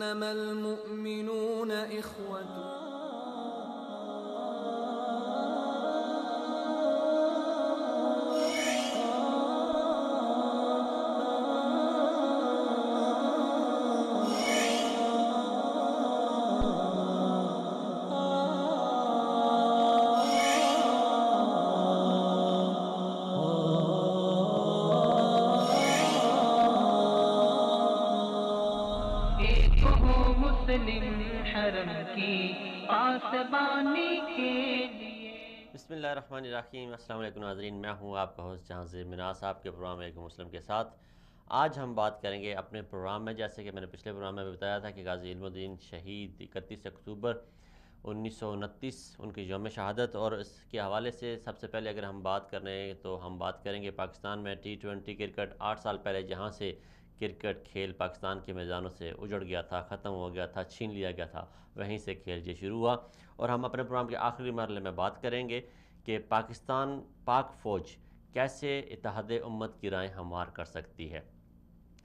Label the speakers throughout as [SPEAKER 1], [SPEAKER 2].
[SPEAKER 1] انما المؤمنون اخوة.
[SPEAKER 2] بسم اللہ الرحمن الرحیم. السلام علیکم ناظرین، میں ہوں آپ کا ہوسٹ جہانگیر مناس آپ کے پروگرام ایک مسلم کے ساتھ. آج ہم بات کریں گے اپنے پروگرام میں، جیسے کہ میں نے پچھلے پروگرام میں بھی بتایا تھا کہ غازی علم الدین شہید 31 اکتوبر 1929 ان کی یوم شہادت، اور اس کے حوالے سے سب سے پہلے اگر ہم بات کر رہے ہیں تو ہم بات کریں گے پاکستان میں T20 کرکٹ 8 سال پہلے جہاں سے کرکٹ کھیل پاکستان کے میدانوں سے اجڑ گیا تھا، ختم ہو گیا تھا، چھین لیا گیا تھا، وہیں سے کھیل یہ شروع ہوا. اور ہم اپنے پروگرام کے آخری مرحلے میں بات کریں گے کہ پاک فوج کیسے اتحاد امت کی رائے ہموار کر سکتی ہے.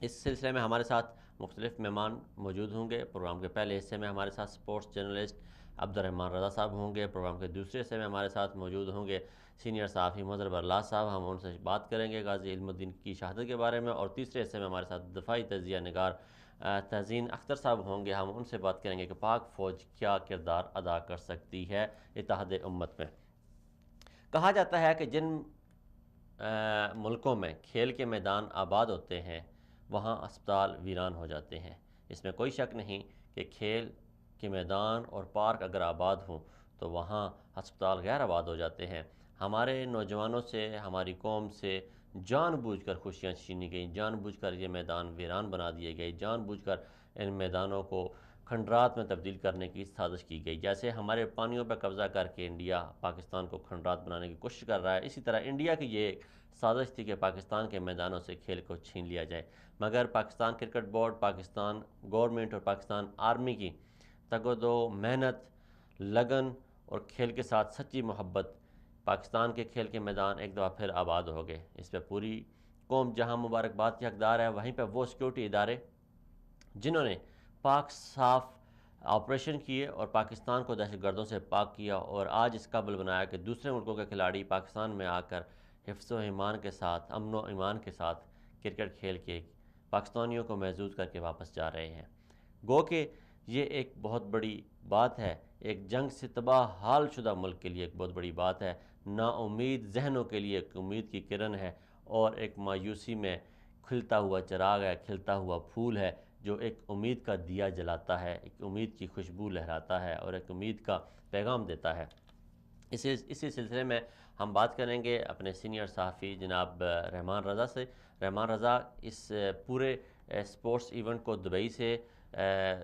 [SPEAKER 2] اس سلسلے میں ہمارے ساتھ مختلف مہمان موجود ہوں گے. پروگرام کے پہلے حصے میں ہمارے ساتھ سپورٹس جرنلسٹ عبدالرحمن رضا صاحب ہوں گے. پروگرام کے دوسرے حصے میں ہمارے ساتھ موجود ہوں گے سینئر صحافی مظہر برلاس صاحب. ہم ان سے بات کریں گے غازی علم الدین کی شہادت کے بارے میں. اور تیسرے حصے میں ہمارے ساتھ دفاعی تجزیہ نگار تزین اختر صاحب ہوں گے. ہم ان سے بات کریں گے کہ پاک فوج کیا کردار ادا کر سکتی ہے اتحاد امت میں. کہا جاتا ہے کہ جن ملکوں میں کھیل کے میدان آباد ہوتے ہیں وہاں اسپتال ویران ہو جاتے ہیں. اس میں کوئی شک نہیں کہ کھیل کے میدان اور پارک اگر آباد ہوں تو وہاں ہسپتال غیر آباد ہو جاتے ہیں. ہمارے نوجوانوں سے، ہماری قوم سے جان بوجھ کر خوشیاں چھینی گئیں، جان بوجھ کر یہ میدان ویران بنا دیے گئے، جان بوجھ کر ان میدانوں کو کھنڈرات میں تبدیل کرنے کی سازش کی گئی. جیسے ہمارے پانیوں پر قبضہ کر کے انڈیا پاکستان کو کھنڈرات بنانے کی کوشش کر رہا ہے، اسی طرح انڈیا کی یہ ایک سازش تھی کہ پاکستان کے میدانوں سے کھیل کو چھین لیا جائے. مگر Pakistan cricket board, Pakistan government اور پاکستان آرمی کی تگ و دو، محنت، لگن اور کھیل کے ساتھ سچی محبت، پاکستان کے کھیل کے میدان ایک دفعہ پھر آباد ہو گئے. اس پہ پوری قوم جہاں مبارکباد کی حقدار ہے، وہیں پہ وہ سیکورٹی ادارے جنہوں نے پاک صاف آپریشن کیے اور پاکستان کو دہشت گردوں سے پاک کیا اور آج اس قابل بنایا کہ دوسرے ملکوں کے کھلاڑی پاکستان میں آ کر حفظ و ایمان کے ساتھ، امن و ایمان کے ساتھ کرکٹ کھیل کے پاکستانیوں کو محظوظ کر کے واپس جا رہے ہیں. گو کہ یہ ایک بہت بڑی بات ہے، ایک جنگ سے تباہ حال شدہ ملک کے لیے ایک بہت بڑی بات ہے. نا امید ذہنوں کے لیے ایک امید کی کرن ہے اور ایک مایوسی میں کھلتا ہوا چراغ ہے، کھلتا ہوا پھول ہے جو ایک امید کا دیا جلاتا ہے، ایک امید کی خوشبو لہراتا ہے اور ایک امید کا پیغام دیتا ہے. اسی سلسلے میں ہم بات کریں گے اپنے سینئر صحافی جناب رحمان رضا سے. رحمان رضا اس پورے سپورٹس ایونٹ کو دبئی سے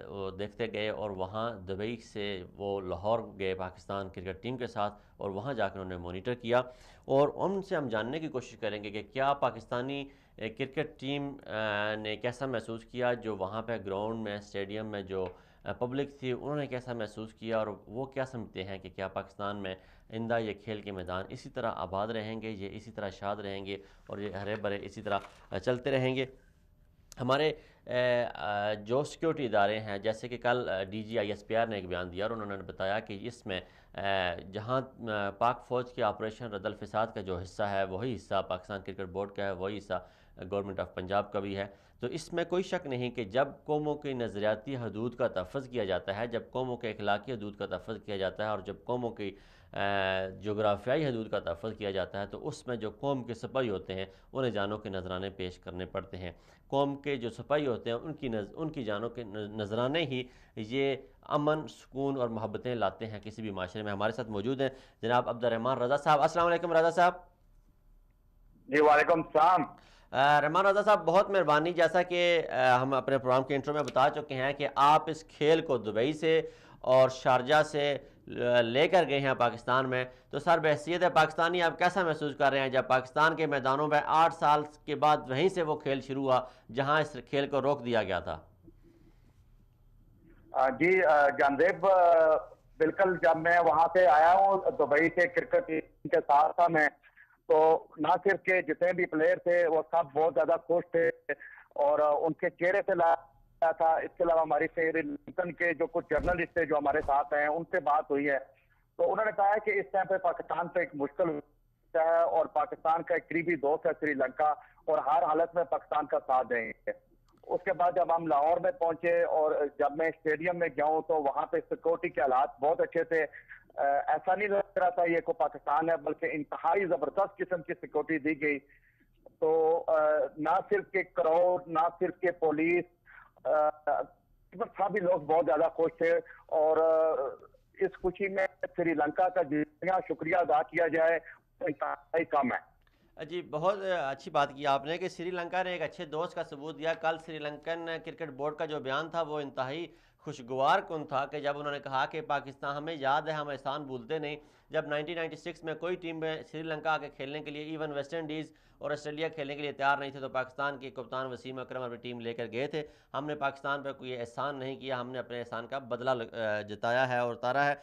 [SPEAKER 2] وہ دیکھتے گئے اور وہاں دبئی سے وہ لاہور گئے پاکستان کرکٹ ٹیم کے ساتھ اور وہاں جا کر انہوں نے مانیٹر کیا. اور ان سے ہم جاننے کی کوشش کریں گے کہ کیا پاکستانی کرکٹ ٹیم نے کیسا محسوس کیا، جو وہاں پہ گراؤنڈ میں، اسٹیڈیم میں جو پبلک تھی انہوں نے کیسا محسوس کیا، اور وہ کیا سمجھتے ہیں کہ کیا پاکستان میں آئندہ یہ کھیل کے میدان اسی طرح آباد رہیں گے، یہ اسی طرح شاد رہیں گے اور یہ ہرے بھرے اسی طرح چلتے رہیں گے. ہمارے جو سیکیورٹی ادارے ہیں، جیسے کہ کل DGISPR نے ایک بیان دیا اور انہوں نے بتایا کہ اس میں جہاں پاک فوج کے آپریشن رد الفساد کا جو حصہ ہے وہی حصہ پاکستان کرکٹ بورڈ کا ہے، وہی حصہ گورنمنٹ آف پنجاب کا بھی ہے. تو اس میں کوئی شک نہیں کہ جب قوموں کی نظریاتی حدود کا تحفظ کیا جاتا ہے، جب قوموں کے اخلاقی حدود کا تحفظ کیا جاتا ہے اور جب قوموں کی جغرافیائی حدود کا تحفظ کیا جاتا ہے تو اس میں جو قوم کے سپاہی ہوتے ہیں انہیں جانوں کے نذرانے پیش کرنے پڑتے ہیں. قوم کے جو سپاہی ہوتے ہیں ان کی جانوں کے نذرانے ہی یہ امن، سکون اور محبتیں لاتے ہیں کسی بھی معاشرے میں. ہمارے ساتھ موجود ہیں جناب عبدالرحمان رضا صاحب. السلام علیکم رضا صاحب.
[SPEAKER 3] جی وعلیکم السلام.
[SPEAKER 2] رحمان رضا صاحب بہت مہربانی. جیسا کہ ہم اپنے پروگرام کے انٹرو میں بتا چکے ہیں کہ آپ اس کھیل کو دبئی سے اور شارجہ سے لے کر گئے ہیں پاکستان میں، تو سر بحیثیت پاکستانی آپ کیسا محسوس کر رہے ہیں جب پاکستان کے میدانوں میں 8 سال کے بعد وہیں سے وہ کھیل شروع ہوا جہاں اس کھیل کو روک دیا گیا تھا؟
[SPEAKER 3] جی جانزیب، بالکل جب میں وہاں سے آیا ہوں دبئی سے کرکٹ ٹیم کے ساتھ تھا میں، تو نہ صرف کہ جتنے بھی پلیئر تھے وہ سب بہت زیادہ خوش تھے اور ان کے چہرے سے تھا. اس کے علاوہ ہماری سری لنکن کے جو کچھ جرنلسٹ تھے جو ہمارے ساتھ ہیں ان سے بات ہوئی ہے, تو انہوں نے کہا ہے کہ اس ٹائم پہ پاکستان پہ ایک مشکل ہے اور پاکستان کا ایک قریبی دوست ہے سری لنکا اور ہر حالت میں پاکستان کا ساتھ دیں گے. اس کے بعد جب ہم لاہور میں پہنچے اور جب میں اسٹیڈیم میں گیا ہوں تو وہاں پہ سیکورٹی کے حالات بہت اچھے تھے. ایسا نہیں لگ رہا تھا یہ کو پاکستان ہے, بلکہ انتہائی زبردست قسم کی سیکورٹی دی گئی. تو نہ صرف کہ کراؤڈ, نہ صرف کہ پولیس, سبھی لوگ بہت زیادہ خوش تھے. اور اس خوشی میں سری لنکا کا جتنا شکریہ ادا کیا جائے انتہائی کم ہے.
[SPEAKER 2] جی بہت اچھی بات کی آپ نے کہ سری لنکا نے ایک اچھے دوست کا ثبوت دیا. کل سری لنکن کرکٹ بورڈ کا جو بیان تھا وہ انتہائی خوشگوار کن تھا کہ جب انہوں نے کہا کہ پاکستان, ہمیں یاد ہے, ہم احسان بھولتے نہیں, جب 1996 میں کوئی ٹیم میں سری لنکا آ کے کھیلنے کے لیے, ایون ویسٹ انڈیز اور آسٹریلیا کھیلنے کے لیے تیار نہیں تھے, تو پاکستان کے کپتان وسیم اکرم اپنی ٹیم لے کر گئے تھے. ہم نے پاکستان پہ کوئی احسان نہیں کیا, ہم نے اپنے احسان کا بدلہ جتایا ہے اور اتارا ہے.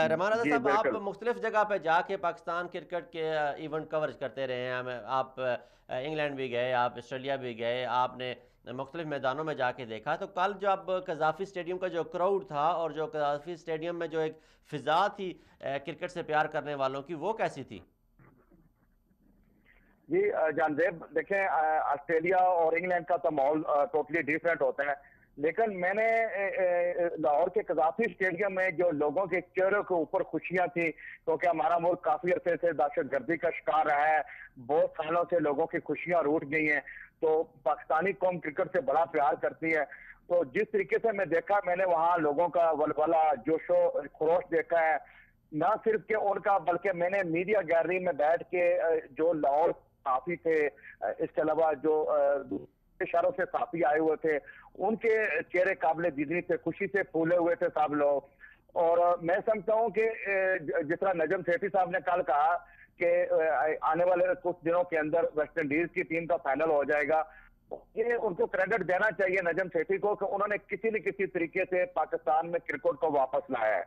[SPEAKER 2] رحمان رضا صاحب, آپ مختلف جگہ پہ جا کے پاکستان کرکٹ کے ایونٹ کورج کرتے رہے ہیں. آپ انگلینڈ بھی گئے, آپ آسٹریلیا بھی گئے, آپ نے مختلف میدانوں میں جا کے دیکھا. تو کل جب قذافی اسٹیڈیم کا جو کراؤڈ تھا اور جو قذافی اسٹیڈیم میں جو ایک فضا تھی کرکٹ سے پیار کرنے والوں کی, وہ کیسی تھی؟
[SPEAKER 3] جی جان زیب, دیکھیں آسٹریلیا اور انگلینڈ کا تو ماحول ٹوٹلی ڈیفرنٹ ہوتا ہے, لیکن میں نے لاہور کے قذافی اسٹیڈیم میں جو لوگوں کے چہروں کے اوپر خوشیاں تھیں, کیونکہ ہمارا ملک کافی عرصے سے دہشت گردی کا شکار رہا ہے, بہت سالوں سے لوگوں کی خوشیاں روٹ گئی ہیں, تو پاکستانی قوم کرکٹ سے بڑا پیار کرتی ہے. تو جس طریقے سے میں دیکھا, میں نے وہاں لوگوں کا ولولہ, جوش و خروش دیکھا ہے. نہ صرف کہ ان کا, بلکہ میں نے میڈیا گیلری میں بیٹھ کے جو لاہور صحافی تھے, اس کے علاوہ جو شہروں سے صحافی آئے ہوئے تھے, ان کے چہرے قابل دیدنی تھے, خوشی سے پھولے ہوئے تھے سب لوگ. اور میں سمجھتا ہوں کہ جس طرح نجم سیٹھی صاحب نے کل کہا کہ آنے والے کچھ دنوں کے اندر ویسٹ انڈیز کی ٹیم کا فائنل ہو جائے گا, یہ ان کو کریڈٹ دینا چاہیے نجم سیٹھی کو کہ انہوں نے کسی نہ کسی طریقے سے پاکستان میں کرکٹ کو واپس لایا ہے.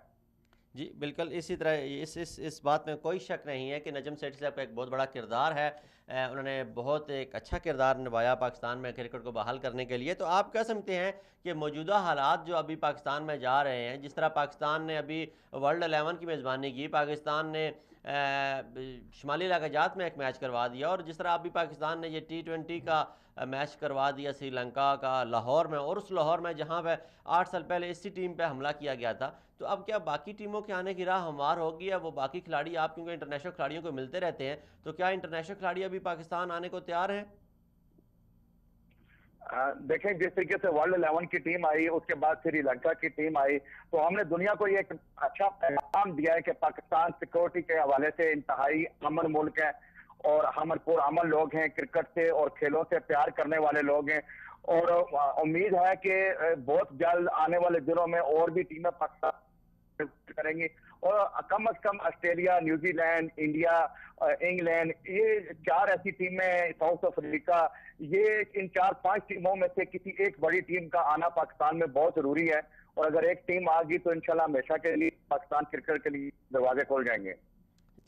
[SPEAKER 2] جی بالکل اسی طرح اس بات میں کوئی شک نہیں ہے کہ نجم سیٹھی صاحب کا ایک بہت بڑا کردار ہے. انہوں نے بہت ایک اچھا کردار نبھایا پاکستان میں کرکٹ کو بحال کرنے کے لیے. تو آپ کہہ سمجھتے ہیں کہ موجودہ حالات جو ابھی پاکستان میں جا رہے ہیں, جس طرح پاکستان نے ابھی ورلڈ 11 کی میزبانی کی, پاکستان نے شمالی علاقہ جات میں ایک میچ کروا دیا, اور جس طرح ابھی پاکستان نے یہ T20 کا میچ کروا دیا سری لنکا کا لاہور میں, اور اس لاہور میں جہاں پہ 8 سال پہلے اسی ٹیم پہ حملہ کیا گیا تھا, تو اب کیا باقی ٹیموں کے آنے کی راہ ہموار ہوگی؟ ہے وہ باقی کھلاڑی, آپ کیونکہ انٹرنیشنل کھلاڑیوں کو ملتے رہتے ہیں, تو کیا انٹرنیشنل کھلاڑی ابھی پاکستان آنے کو تیار ہیں؟
[SPEAKER 3] دیکھیں جس طریقے سے ورلڈ 11 کی ٹیم آئی, اس کے بعد سری لنکا کی ٹیم آئی, تو ہم نے دنیا کو یہ ایک اچھا پیغام دیا ہے کہ پاکستان سیکورٹی کے حوالے سے انتہائی امن ملک ہے, اور ہم پرامن لوگ ہیں, کرکٹ سے اور کھیلوں سے پیار کرنے والے لوگ ہیں. اور امید ہے کہ بہت جلد آنے والے دنوں میں اور بھی ٹیمیں پاکستان کریں گی, اور کم از کم Australia, New Zealand, India, England, یہ 4 ایسی ٹیمیں, ساؤتھ افریقہ, یہ ان 4-5 ٹیموں میں سے کسی ایک بڑی ٹیم کا آنا پاکستان میں بہت ضروری ہے. اور اگر ایک ٹیم آ گئی تو انشاءاللہ ہمیشہ کے لیے پاکستان کرکٹ کے لیے دروازے کھول جائیں گے.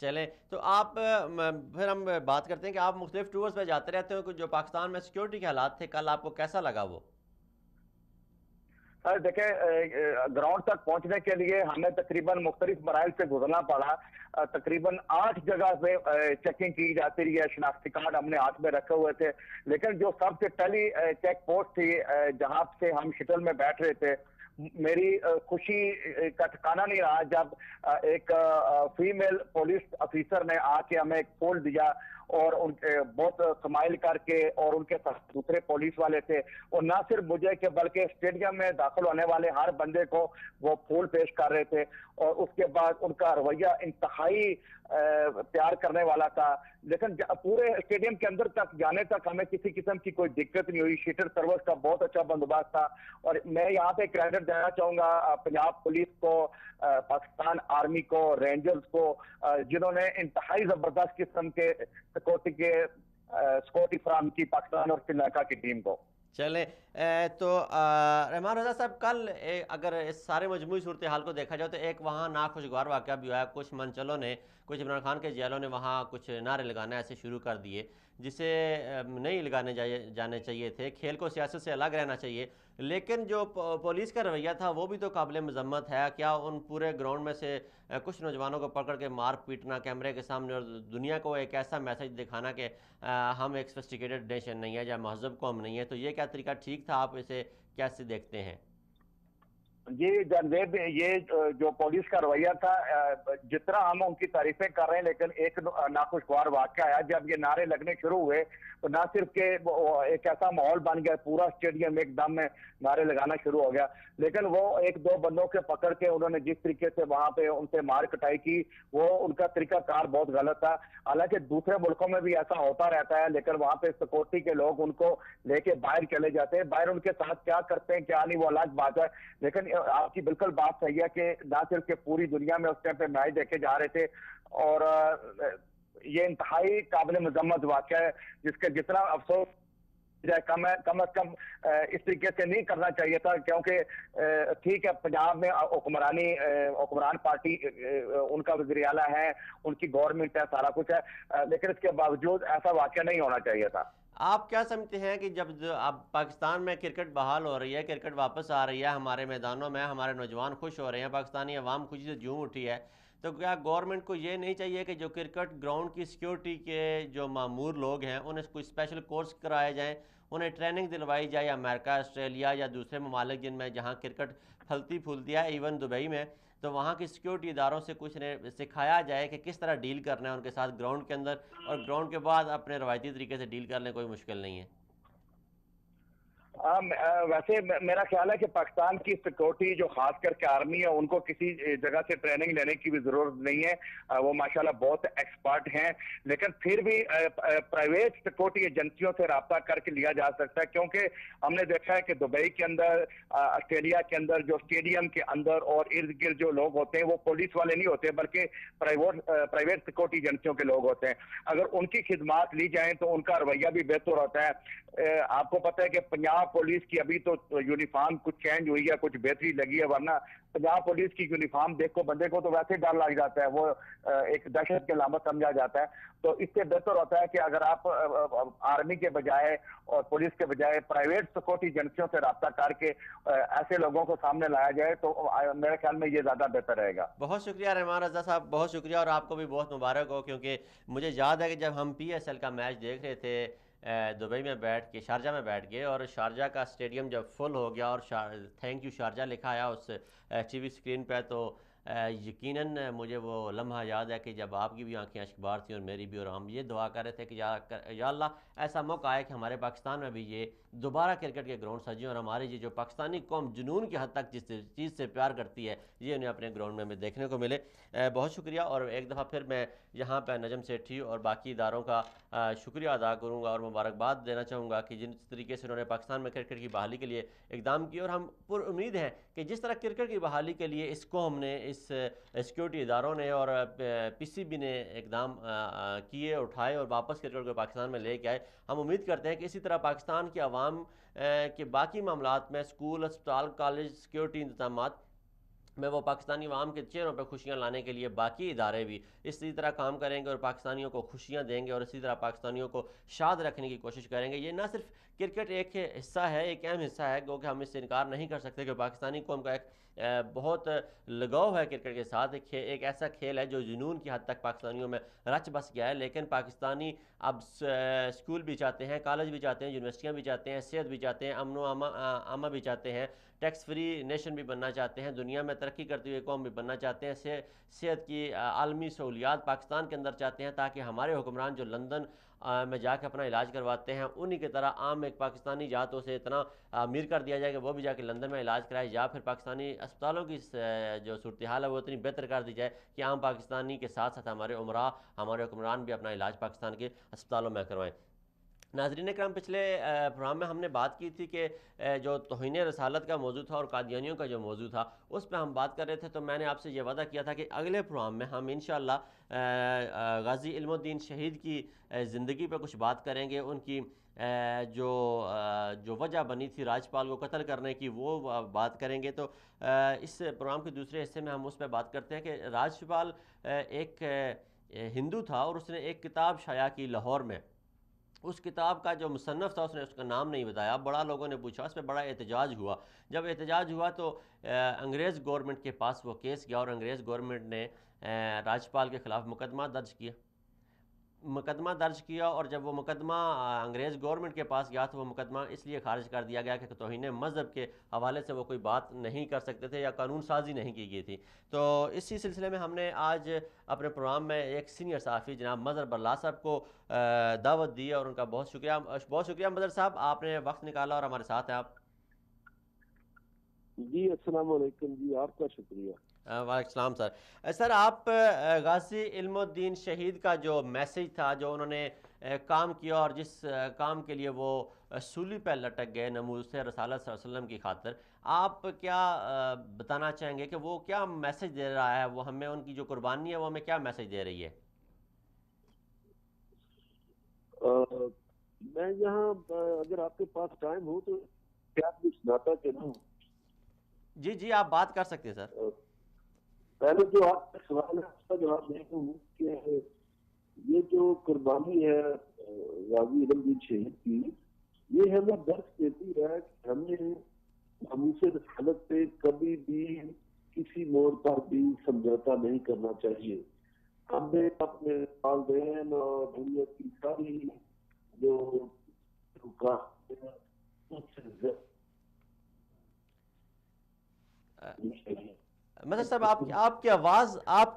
[SPEAKER 2] چلیں, تو آپ پھر ہم بات کرتے ہیں کہ آپ مختلف ٹورز پہ جاتے رہتے ہیں, جو پاکستان میں سیکیورٹی کے حالات تھے, کل آپ کو کیسا لگا وہ؟
[SPEAKER 3] دیکھیں گراؤنڈ تک پہنچنے کے لیے ہمیں تقریباً مختلف مراحل سے گزرنا پڑا. تقریباً 8 جگہ سے چیکنگ کی جاتی رہی ہے, شناختی کارڈ ہم نے ہاتھ میں رکھے ہوئے تھے, لیکن جو سب سے پہلی چیک پوسٹ تھی جہاں سے ہم شٹل میں بیٹھ رہے تھے, میری خوشی کا ٹھکانہ نہیں رہا جب ایک فیمیل پولیس افیسر نے آ کے ہمیں ایک پھول دیا, اور ان کے بہت سمائل کر کے, اور ان کے ساتھ دوسرے پولیس والے تھے, اور نہ صرف مجھے کہ بلکہ اسٹیڈیم میں داخل ہونے والے ہر بندے کو وہ پھول پیش کر رہے تھے. اور اس کے بعد ان کا رویہ انتہائی پیار کرنے والا تھا. لیکن پورے اسٹیڈیم کے اندر تک جانے تک ہمیں کسی قسم کی کوئی دقت نہیں ہوئی. شیٹر سروس کا بہت اچھا بندوبست تھا, اور میں یہاں پہ کریڈٹ دینا چاہوں گا پنجاب پولیس کو, پاکستان آرمی کو, رینجرز کو, جنہوں نے انتہائی زبردست قسم کے سیکورٹی فراہم کی پاکستان اور سری لنکا کی ٹیم کو.
[SPEAKER 2] چلیں, تو رحمان رضا صاحب, کل اگر اس سارے مجموعی صورتحال کو دیکھا جائے تو ایک وہاں ناخوشگوار واقعہ بھی ہوا ہے. کچھ منچلوں نے, کچھ عمران خان کے جیلوں نے وہاں کچھ نعرے لگانا ایسے شروع کر دیے جسے نہیں لگانے جانے چاہیے تھے. کھیل کو سیاست سے الگ رہنا چاہیے. لیکن جو پولیس کا رویہ تھا وہ بھی تو قابل مذمت ہے. کیا ان پورے گراؤنڈ میں سے کچھ نوجوانوں کو پکڑ کے مار پیٹنا کیمرے کے سامنے اور دنیا کو ایک ایسا میسج دکھانا کہ ہم ایک سفسٹیکیٹڈ نیشن نہیں ہے یا مہذب قوم نہیں ہے, تو یہ کیا طریقہ ٹھیک تھا؟ آپ اسے کیسے دیکھتے ہیں؟
[SPEAKER 3] جی جناب, یہ جو پولیس کا رویہ تھا, جتنا ہم ان کی تعریفیں کر رہے ہیں, لیکن ایک ناخوشگوار واقعہ آیا جب یہ نعرے لگنے شروع ہوئے تو نہ صرف کہ ایک ایسا ماحول بن گیا, پورا اسٹیڈیم ایک دم میں نعرے لگانا شروع ہو گیا, لیکن وہ ایک دو بندوں کے پکڑ کے انہوں نے جس طریقے سے وہاں پہ ان سے مار کٹائی کی, وہ ان کا طریقہ کار بہت غلط تھا. حالانکہ دوسرے ملکوں میں بھی ایسا ہوتا رہتا ہے, لیکن وہاں پہ سیکورٹی کے لوگ ان کو لے کے باہر چلے جاتے ہیں. باہر ان کے ساتھ کیا کرتے ہیں کیا نہیں وہ الگ بات ہے, لیکن آپ کی بالکل بات صحیح ہے کہ نہ صرف کہ پوری دنیا میں اس ٹائم پہ میچ دیکھے جا رہے تھے, اور یہ انتہائی قابل مذمت واقعہ ہے جس کا جتنا افسوس کم از کم اس طریقے سے نہیں کرنا چاہیے تھا. کیونکہ ٹھیک ہے پنجاب میں حکمران پارٹی ان کا وزیر اعلیٰ ہے, ان کی گورنمنٹ ہے, سارا کچھ ہے, لیکن اس کے باوجود ایسا واقعہ نہیں ہونا چاہیے تھا.
[SPEAKER 2] آپ کیا سمجھتے ہیں کہ جب اب پاکستان میں کرکٹ بحال ہو رہی ہے, کرکٹ واپس آ رہی ہے ہمارے میدانوں میں, ہمارے نوجوان خوش ہو رہے ہیں, پاکستانی عوام خوشی سے جھوم اٹھی ہے, تو کیا گورنمنٹ کو یہ نہیں چاہیے کہ جو کرکٹ گراؤنڈ کی سیکیورٹی کے جو مامور لوگ ہیں انہیں کوئی اسپیشل کورس کرائے جائیں, انہیں ٹریننگ دلوائی جائے, امریکہ, آسٹریلیا یا دوسرے ممالک جن میں جہاں کرکٹ پھلتی پھولتی ہے, ایون دبئی میں, تو وہاں کی سیکیورٹی اداروں سے کچھ سکھایا جائے کہ کس طرح ڈیل کرنا ہے ان کے ساتھ گراؤنڈ کے اندر, اور گراؤنڈ کے بعد اپنے روایتی طریقے سے ڈیل کر لیں, کوئی مشکل نہیں ہے.
[SPEAKER 3] ویسے میرا خیال ہے کہ پاکستان کی سیکورٹی جو خاص کر کے آرمی ہے ان کو کسی جگہ سے ٹریننگ لینے کی بھی ضرورت نہیں ہے, وہ ماشاءاللہ بہت ایکسپرٹ ہیں, لیکن پھر بھی پرائیویٹ سیکورٹی ایجنسیوں سے رابطہ کر کے لیا جا سکتا ہے. کیونکہ ہم نے دیکھا ہے کہ دبئی کے اندر, آسٹریلیا کے اندر جو اسٹیڈیم کے اندر اور ارد گرد جو لوگ ہوتے ہیں وہ پولیس والے نہیں ہوتے بلکہ پرائیویٹ سیکورٹی ایجنسیوں کے لوگ ہوتے ہیں. اگر ان کی خدمات لی جائیں تو ان کا رویہ بھی بہتر ہوتا ہے. آپ کو پتہ ہے کہ پنجاب پولیس کی ابھی تو یونیفارم کچھ چینج ہوئی ہے, کچھ بہتری لگی ہے, ورنہ پنجاب پولیس کی یونیفارم دیکھو بندے کو تو ویسے ڈر لگ جاتا ہے, وہ ایک دہشت کی علامت سمجھا جاتا ہے. تو اس سے بہتر ہوتا ہے کہ اگر آپ آرمی کے بجائے اور پولیس کے بجائے پرائیویٹ سیکورٹی ایجنسیوں سے رابطہ کر کے ایسے لوگوں کو سامنے لایا جائے تو میرے خیال میں یہ زیادہ بہتر رہے گا.
[SPEAKER 2] بہت شکریہ رحمان رضا صاحب, بہت شکریہ, اور آپ کو بھی بہت مبارک ہو, کیونکہ مجھے یاد ہے کہ جب ہم پی ایس ایل کا میچ دیکھ رہے تھے دبئی میں بیٹھ کے, شارجہ میں بیٹھ کے, اور شارجہ کا اسٹیڈیم جب فل ہو گیا اور تھینک یو شارجہ لکھا آیا اس ٹی وی اسکرین پہ, تو یقیناً مجھے وہ لمحہ یاد ہے کہ جب آپ کی بھی آنکھیں اشکبار تھیں اور میری بھی, اور ہم یہ دعا کر رہے تھے کہ یا اللہ ایسا موقع آئے کہ ہمارے پاکستان میں بھی یہ دوبارہ کرکٹ کے گراؤنڈ سجیں, اور ہماری یہ جو پاکستانی قوم جنون کی حد تک جس چیز سے پیار کرتی ہے یہ انہیں اپنے گراؤنڈ میں دیکھنے کو ملے. بہت شکریہ, اور ایک دفعہ پھر میں یہاں پہ نجم سیٹھی اور باقی اداروں کا شکریہ ادا کروں گا اور مبارکباد دینا چاہوں گا کہ جن طریقے سے انہوں نے پاکستان میں کرکٹ کی بحالی کے لیے اقدام کیے, اور ہم پر امید ہیں کہ جس طرح کرکٹ کی بحالی کے لیے اس قوم نے, اس سیکیورٹی اداروں نے اور پی سی بی نے اقدام کیے, اٹھائے اور واپس کرکٹ کو پاکستان میں لے کے آئے, ہم امید کرتے ہیں کہ اسی طرح پاکستان کی عوام کے باقی معاملات میں, اسکول, اسپتال, کالج, سیکیورٹی انتظامات میں, وہ پاکستانی عوام کے چہروں پہ خوشیاں لانے کے لیے باقی ادارے بھی اسی طرح کام کریں گے اور پاکستانیوں کو خوشیاں دیں گے, اور اسی طرح پاکستانیوں کو شاد رکھنے کی کوشش کریں گے. یہ نہ صرف کرکٹ ایک حصہ ہے, ایک اہم حصہ ہے, کیونکہ ہم اس سے انکار نہیں کر سکتے کہ پاکستانی قوم کا ایک بہت لگاؤ ہے کرکٹ کے ساتھ, ایک ایسا کھیل ہے جو جنون کی حد تک پاکستانیوں میں رچ بس گیا ہے. لیکن پاکستانی اب اسکول بھی چاہتے ہیں, کالج بھی چاہتے ہیں, یونیورسٹیاں بھی چاہتے ہیں, صحت بھی چاہتے ہیں, امن و امان بھی چاہتے ہیں, ٹیکس فری نیشن بھی بننا چاہتے ہیں, دنیا میں ترقی کرتی ہوئی قوم بھی بننا چاہتے ہیں, صحت کی عالمی سہولیات پاکستان کے اندر چاہتے ہیں, تاکہ ہمارے حکمران جو لندن میں جا کے اپنا علاج کرواتے ہیں انہی کی طرح عام ایک پاکستانی جات اسے اتنا امیر کر دیا جائے کہ وہ بھی جا کے لندن میں علاج کرائے, یا پھر پاکستانی اسپتالوں کی جو صورتحال ہے وہ اتنی بہتر کر دی جائے کہ عام پاکستانی کے ساتھ ساتھ ہمارے عمرا, ہمارے حکمران بھی اپنا علاج پاکستان کے اسپتالوں میں کروائیں. ناظرین کرام, پچھلے پروگرام میں ہم نے بات کی تھی کہ جو توہین رسالت کا موضوع تھا اور قادیانیوں کا جو موضوع تھا اس پہ ہم بات کر رہے تھے, تو میں نے آپ سے یہ وعدہ کیا تھا کہ اگلے پروگرام میں ہم انشاءاللہ غازی علم الدین شہید کی زندگی پہ کچھ بات کریں گے, ان کی جو وجہ بنی تھی راجپال کو قتل کرنے کی وہ بات کریں گے. تو اس پروگرام کے دوسرے حصے میں ہم اس پہ بات کرتے ہیں کہ راجپال ایک ہندو تھا اور اس نے ایک کتاب شائع کی لاہور میں, اس کتاب کا جو مصنف تھا اس نے اس کا نام نہیں بتایا. بڑا لوگوں نے پوچھا, اس پہ بڑا احتجاج ہوا. جب احتجاج ہوا تو انگریز گورنمنٹ کے پاس وہ کیس گیا اور انگریز گورنمنٹ نے راجپال کے خلاف مقدمہ درج کیا اور جب وہ مقدمہ انگریز گورنمنٹ کے پاس گیا تو وہ مقدمہ اس لیے خارج کر دیا گیا کہ توہین مذہب کے حوالے سے وہ کوئی بات نہیں کر سکتے تھے یا قانون سازی نہیں کی گئی تھی. تو اسی سلسلے میں ہم نے آج اپنے پروگرام میں ایک سینئر صحافی جناب مظہر برلا صاحب کو دعوت دی اور ان کا بہت شکریہ مظہر صاحب, آپ نے وقت نکالا اور ہمارے ساتھ ہیں آپ.
[SPEAKER 4] جی السلام علیکم. جی آپ کا شکریہ.
[SPEAKER 2] وعلیکم السلام سر. سر آپ غازی علم الدین شہید کا جو میسیج تھا, جو انہوں نے کام کیا اور جس کام کے لیے وہ سولی پہ لٹک گئے ناموس رسالت صلی اللہ علیہ وسلم کی خاطر, آپ کیا بتانا چاہیں گے کہ وہ کیا میسیج دے رہا ہے, وہ ہمیں ان کی جو قربانی ہے وہ ہمیں کیا میسیج دے رہی ہے؟
[SPEAKER 4] میں یہاں اگر آپ کے پاس ٹائم ہو تو کیا کچھ سناتا چلوں؟
[SPEAKER 2] جی آپ بات کر سکتے ہیں سر.
[SPEAKER 4] پہلے جو آپ کا سوال ہے اس کا جواب دے دوں کہ یہ جو قربانی ہے غازی علم الدین شہید کی, یہ ہمیں درس دیتی ہے کہ ہمیں ناموس رسالت پہ کبھی بھی کسی موڑ پر بھی سمجھوتا نہیں کرنا چاہیے. ہمیں اپنے والدین اور دنیا کی ساری جو
[SPEAKER 2] مطلب صاحب آپ کی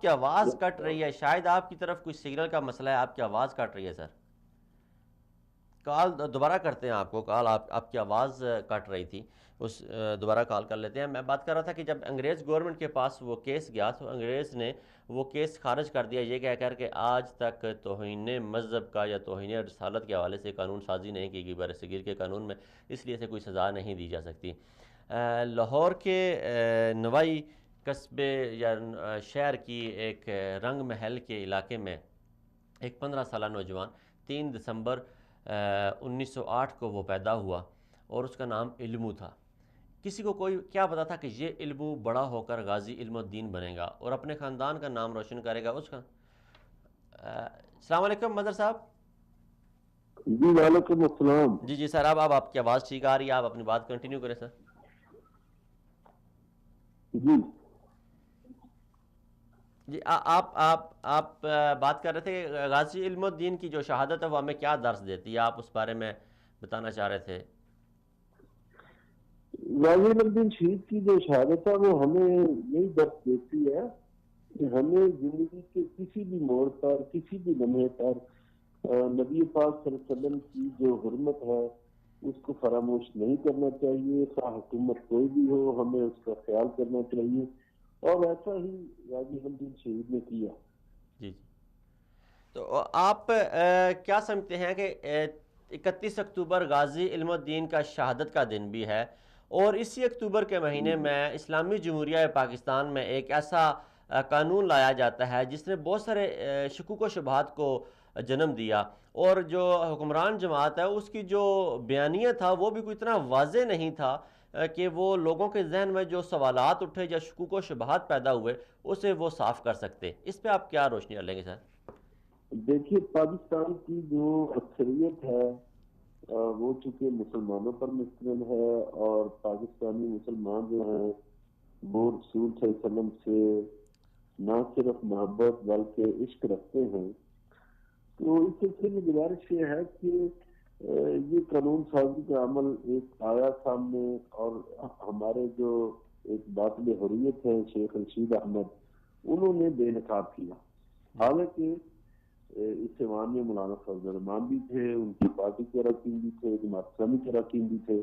[SPEAKER 2] آواز کٹ رہی ہے, شاید آپ کی طرف کوئی سگنل کا مسئلہ ہے, آپ کی آواز کٹ رہی ہے سر. کال دوبارہ کرتے ہیں آپ کو, کال آپ کی آواز کٹ رہی تھی, اس دوبارہ کال کر لیتے ہیں. میں بات کر رہا تھا کہ جب انگریز گورنمنٹ کے پاس وہ کیس گیا تو انگریز نے وہ کیس خارج کر دیا یہ کہہ کر کہ آج تک توہین مذہب کا یا توہین رسالت کے حوالے سے قانون سازی نہیں کی گئی بر صغیر کے قانون میں, اس لیے سے کوئی سزا نہیں دی جا سکتی. لاہور کے نوائی قصبے یا شہر کی ایک رنگ محل کے علاقے میں ایک 15 سالہ نوجوان 3 دسمبر 1908 کو وہ پیدا ہوا اور اس کا نام علمو تھا. کسی کو کوئی کیا پتا تھا کہ یہ علمو بڑا ہو کر غازی علم الدین بنے گا اور اپنے خاندان کا نام روشن کرے گا. اس کا السلام علیکم مظہر صاحب.
[SPEAKER 4] جی وعلیکم السلام.
[SPEAKER 2] جی سر, اب آپ کی آواز ٹھیک آ رہی ہے, آپ اپنی بات کنٹینیو کریں سر. جی آپ بات کر رہے تھے کہ غازی علم الدین کی جو شہادت ہے وہ ہمیں کیا درس دیتی ہے, آپ اس بارے میں بتانا چاہ رہے تھے.
[SPEAKER 4] غازی علم الدین شہید کی جو شہادت ہے وہ ہمیں یہی درس دیتی ہے کہ ہمیں زندگی کے کسی بھی موڑ پر, کسی بھی لمحے پر نبی پاک صلی اللہ علیہ وسلم کی جو حرمت ہے اس کو فراموش نہیں کرنا چاہیے. خواہ حکومت کوئی بھی ہو, ہمیں اس کا خیال کرنا چاہیے, اور ایسا ہی غازی علم الدین شہید نے کیا.
[SPEAKER 2] جی تو آپ کیا سمجھتے ہیں کہ 31 اکتوبر غازی علم الدین کا شہادت کا دن بھی ہے, اور اسی اکتوبر کے مہینے میں اسلامی جمہوریہ پاکستان میں ایک ایسا قانون لایا جاتا ہے جس نے بہت سارے شکوک و شبہات کو جنم دیا, اور جو حکمران جماعت ہے اس کی جو بیانیہ تھا وہ بھی کوئی اتنا واضح نہیں تھا کہ وہ لوگوں کے ذہن میں جو سوالات اٹھے یا شکوک و شبہات پیدا ہوئے اسے وہ صاف کر سکتے. اس پہ آپ کیا روشنی ڈالیں گے سر؟
[SPEAKER 4] دیکھیے پاکستان کی جو اکثریت ہے وہ چونکہ مسلمانوں پر مشتمل ہے, اور پاکستانی مسلمان جو ہیں وہ رسول صلی اللہ علیہ وسلم سے نہ صرف محبت بلکہ عشق رکھتے ہیں. تو اس سلسلے میں گزارش یہ ہے کہ یہ قانون سازی کا عمل ایک آیا سامنے, اور ہمارے جو ایک باطل حریت ہے شیخ رشید احمد, انہوں نے بے نقاب کیا. حالانکہ اس ایوان میں مولانا فضل الرحمان بھی تھے, ان کی پارٹی کے اراکین بھی تھے, جماعت اسلامی کے اراکین بھی تھے,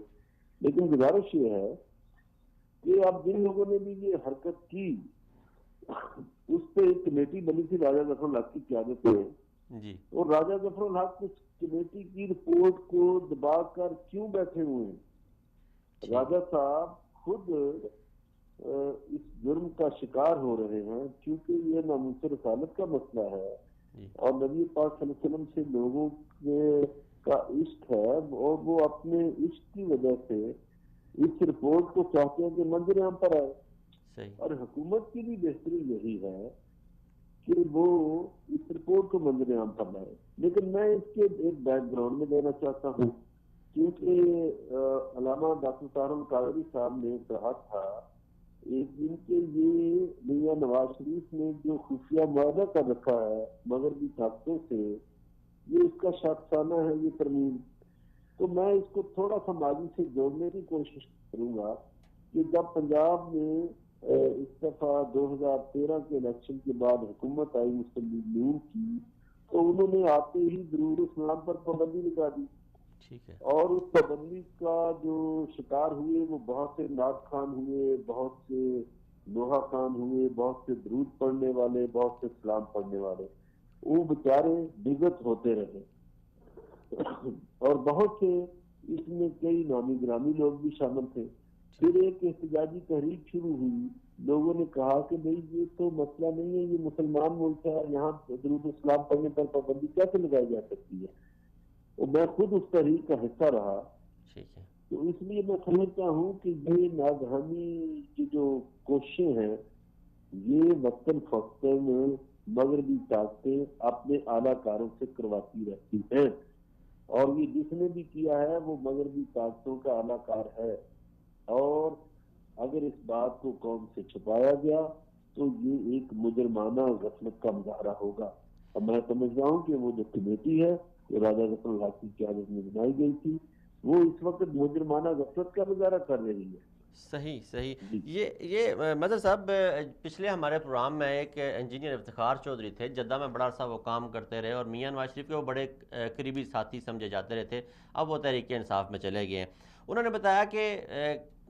[SPEAKER 4] لیکن گزارش یہ ہے کہ اب جن لوگوں نے بھی یہ حرکت کی اس پہ ایک کمیٹی بنی تھی راجہ ظفر الحق کی قیادت میں جی, اور راجہ ظفر الحق اس کمیٹی کی رپورٹ کو دبا کر کیوں بیٹھے ہوئے ہیں؟ راجہ صاحب خود اس جرم کا شکار ہو رہے ہیں کیونکہ یہ ناموس رسالت کا مسئلہ ہے, اور نبی پاک صلی اللہ علیہ وسلم سے لوگوں کا عشق ہے, اور وہ اپنے عشق کی وجہ سے اس رپورٹ کو چاہتے ہیں کہ منظر عام پر آئے. اور حکومت کی بھی بہتری یہی ہے کہ وہ اس رپورٹ کو منظر عام پر لائے. لیکن میں اس کے ایک بیک گراؤنڈ میں دینا چاہتا ہوں، کیونکہ علامہ ڈاکٹر طاہر القادری صاحب نے کہا تھا ایک دن کے یہ میاں نواز شریف نے جو خفیہ معاہدہ کر رکھا ہے مغربی طاقتوں سے، یہ اس کا شخصانہ ہے یہ ترمیم. تو میں اس کو تھوڑا سا ماضی سے جوڑنے کی کوشش کروں گا کہ جب پنجاب میں اس دفعہ 2013 کے الیکشن کے بعد حکومت آئی مسلم لیگ نون کی، تو انہوں نے آتے ہی ضرور اسلام پر پابندی لگا دی.
[SPEAKER 2] ٹھیک ہے.
[SPEAKER 4] اور اس پابندی کا جو شکار ہوئے وہ بہت سے نعت خان ہوئے، بہت سے نوحہ خان ہوئے، بہت سے درود پڑھنے والے، بہت سے سلام پڑھنے والے. وہ بیچارے بغت ہوتے رہے اور بہت سے اس میں کئی نامی گرامی لوگ بھی شامل تھے. پھر ایک احتجاجی تحریک شروع ہوئی. لوگوں نے کہا کہ بھئی یہ تو مسئلہ نہیں ہے، یہ مسلمان ملک ہے، یہاں درود اسلام پڑھنے پر پابندی کیسے لگائی جا سکتی ہے. اور میں خود اس تحریک کا حصہ رہا.
[SPEAKER 2] ٹھیک ہے.
[SPEAKER 4] تو اس لیے میں سمجھتا ہوں کہ یہ ناگہانی کی جو کوششیں ہیں یہ وقتاً فوقتاً مغربی طاقتیں اپنے اعلیٰ کاروں سے کرواتی رہتی ہیں، اور یہ جس نے بھی کیا ہے وہ مغربی طاقتوں کا اعلیٰ کار ہے. اور اگر اس بات کو قوم سے چھپایا گیا تو یہ ایک مجرمانہ غفلت کا مظاہرہ ہوگا. اور میں سمجھ رہا ہوں کہ وہ جو کمیٹی ہے جو راجہ ظفر الحق کی قیادت میں بنائی گئی تھی وہ اس وقت مجرمانہ غفلت کا مظاہرہ کر رہی ہے.
[SPEAKER 2] صحیح صحیح. یہ مظہر صاحب پچھلے ہمارے پروگرام میں ایک انجینئر افتخار چودھری تھے، جدہ میں بڑا عرصہ وہ کام کرتے رہے اور میاں نواز شریف کے وہ بڑے قریبی ساتھی سمجھے جاتے رہے تھے. اب وہ تحریک انصاف میں چلے گئے ہیں. انہوں نے بتایا کہ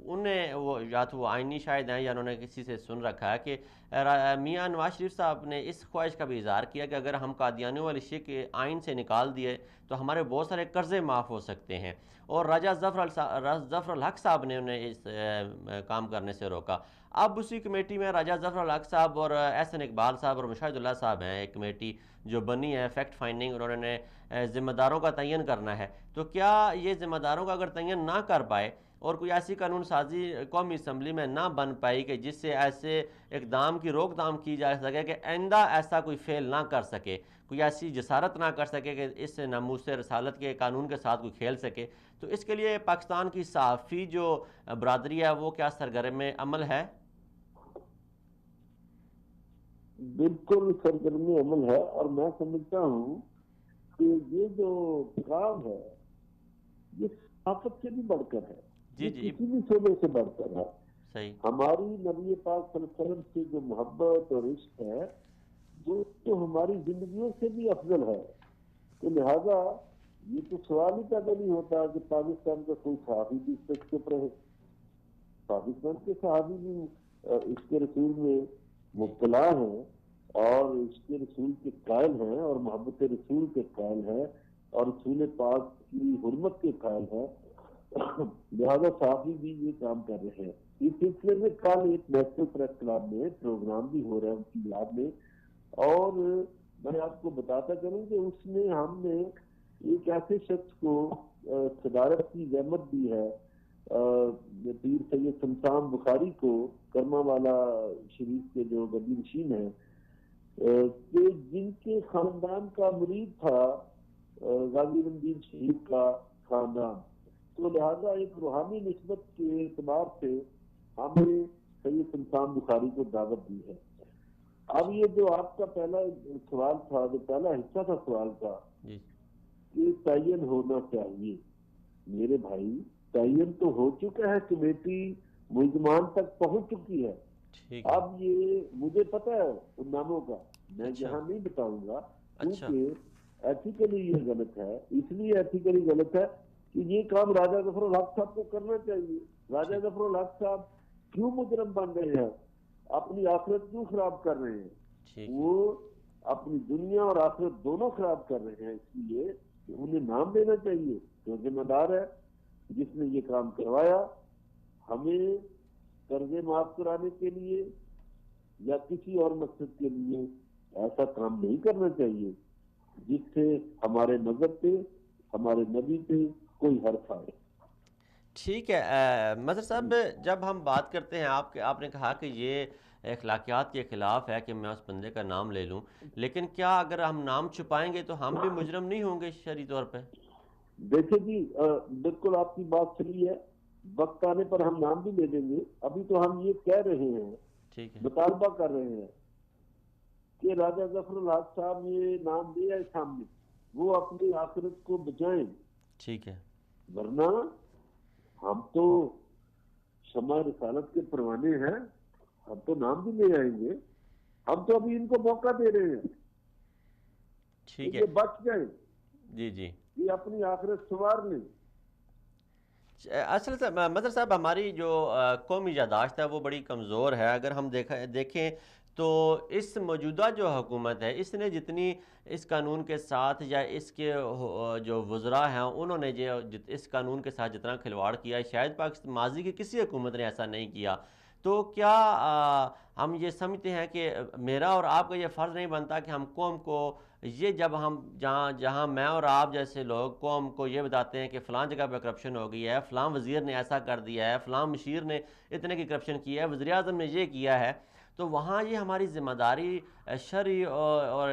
[SPEAKER 2] انہیں وہ یا تو وہ آئینی شاہد ہیں یا انہوں نے کسی سے سن رکھا ہے کہ میاں نواز شریف صاحب نے اس خواہش کا بھی اظہار کیا کہ اگر ہم قادیانیوں والی شرک آئین سے نکال دیے تو ہمارے بہت سارے قرضے معاف ہو سکتے ہیں. اور راجہ ظفر الحق صاحب نے انہیں اس کام کرنے سے روکا. اب اسی کمیٹی میں راجہ ظفر الحق صاحب اور احسن اقبال صاحب اور مشاہد اللہ صاحب ہیں. ایک کمیٹی جو بنی ہے فیکٹ فائنڈنگ، انہوں نے ذمہ داروں کا تعین کرنا ہے. تو کیا یہ ذمہ داروں کا اگر تعین نہ کر پائے اور کوئی ایسی قانون سازی قومی اسمبلی میں نہ بن پائی کہ جس سے ایسے اقدام کی روک تھام کی جا سکے کہ آئندہ ایسا کوئی فعل نہ کر سکے، کوئی ایسی جسارت نہ کر سکے کہ اس ناموس رسالت کے قانون کے ساتھ کوئی کھیل سکے، تو اس کے لیے پاکستان کی صحافی جو برادری ہے وہ کیا سرگرم عمل ہے؟
[SPEAKER 4] بالکل سرگرم عمل ہے. اور میں سمجھتا ہوں کہ یہ جو کام ہے یہ صحافت سے بھی بڑھ کر ہے، یہ کسی بھی شعبے سے بڑھ کر ہے.
[SPEAKER 2] صحیح.
[SPEAKER 4] ہماری نبی پاک صلی اللہ علیہ وسلم سے جو محبت اور عشق ہے وہ تو ہماری زندگیوں سے بھی افضل ہے. تو لہذا یہ تو سوال ہی پیدا نہیں ہوتا کہ پاکستان کا کوئی صحافی بھی اس سے چپ رہے. پاکستان کے صحافی بھی عشق رسول میں مبتلا ہیں اور عشق رسول کے قائل ہیں اور محبت رسول کے قائل ہیں اور رسول پاک کی حرمت کے قائل ہیں. لہذا صحافی بھی یہ کام کر رہے ہیں. اس سلسلے میں کل ایک نیشنل پریس کلب میں پروگرام بھی ہو رہا ہے ان کی یاد میں، اور میں آپ کو بتاتا چلوں کہ اس میں ہم نے ایک ایسے شخص کو صدارت کی زحمت دی ہے، پیر سید شمشان بخاری کو، کرما والا شریف کے جو گدی نشین ہیں، کہ جن کے خاندان کا مرید تھا غازی رمضان شہید کا خاندان. تو لہذا ایک روحانی نسبت کے اعتبار سے ہم نے سید شمشان بخاری کو دعوت دی ہے. اب یہ جو آپ کا پہلا سوال تھا، جو پہلا حصہ تھا سوال کا کہ تعین ہونا چاہیے، میرے بھائی تعین تو ہو چکا ہے، کمیٹی ملزمان تک پہنچ چکی ہے. اب یہ مجھے پتہ ہے ان ناموں کا، میں یہاں نہیں بتاؤں گا کیونکہ ایتھیکلی یہ غلط ہے. اس لیے ایتھیکلی غلط ہے کہ یہ کام راجہ ظفر الحق صاحب کو کرنا چاہیے. راجہ ظفر الحق صاحب کیوں مجرم بن رہے ہیں، اپنی آخرت کیوں خراب کر رہے ہیں؟ وہ اپنی دنیا اور آخرت دونوں خراب کر رہے ہیں. اس لیے کہ انہیں نام دینا چاہیے جو ذمہ دار ہے جس نے یہ کام کروایا. ہمیں قرضے معاف کرانے کے لیے یا کسی اور مقصد کے لیے ایسا کام نہیں کرنا چاہیے جس سے ہمارے مذہب پہ، ہمارے نبی پہ کوئی حرف آئے.
[SPEAKER 2] ٹھیک ہے مظہر صاحب، جب ہم بات کرتے ہیں آپ نے کہا کہ یہ اخلاقیات کے خلاف ہے کہ میں اس بندے کا نام لے لوں، لیکن کیا اگر ہم نام چھپائیں گے تو ہم بھی مجرم نہیں ہوں گے شرعی طور پہ؟
[SPEAKER 4] دیکھیں جی، بالکل آپ کی بات صحیح ہے، وقت آنے پر ہم نام بھی لے دیں گے، ابھی تو ہم یہ کہہ رہے ہیں،
[SPEAKER 2] ٹھیک ہے،
[SPEAKER 4] مطالبہ کر رہے ہیں کہ راجہ ظفر الحق صاحب یہ نام دے آئے سامنے، وہ اپنی آخرت کو بچائیں،
[SPEAKER 2] ٹھیک ہے،
[SPEAKER 4] ورنہ ہم تو شمع رسالت کے پروانے ہیں، ہم تو نام بھی لے آئیں گے، ہم تو ابھی ان کو موقع دے رہے ہیں کہ
[SPEAKER 2] ٹھیک ہے،
[SPEAKER 4] یہ بچ جائیں،
[SPEAKER 2] جی جی۔
[SPEAKER 4] یہ اپنی آخرت سنوار لیں۔
[SPEAKER 2] اصل سے مظہر صاحب، ہماری جو قومی یادداشت ہے وہ بڑی کمزور ہے۔ اگر ہم دیکھیں تو اس موجودہ جو حکومت ہے، اس نے جتنی اس قانون کے ساتھ یا اس کے جو وزراء ہیں انہوں نے جو اس قانون کے ساتھ جتنا کھلواڑ کیا ہے، شاید پاکستان ماضی کی کسی حکومت نے ایسا نہیں کیا۔ تو کیا ہم یہ سمجھتے ہیں کہ میرا اور آپ کا یہ فرض نہیں بنتا کہ ہم قوم کو یہ جب ہم جہاں میں اور آپ جیسے لوگ قوم کو یہ بتاتے ہیں کہ فلاں جگہ پہ کرپشن ہو گئی ہے، فلاں وزیر نے ایسا کر دیا ہے، فلاں مشیر نے اتنے کی کرپشن کی ہے، وزیر اعظم نے یہ کیا ہے، تو وہاں یہ ہماری ذمہ داری شرعی اور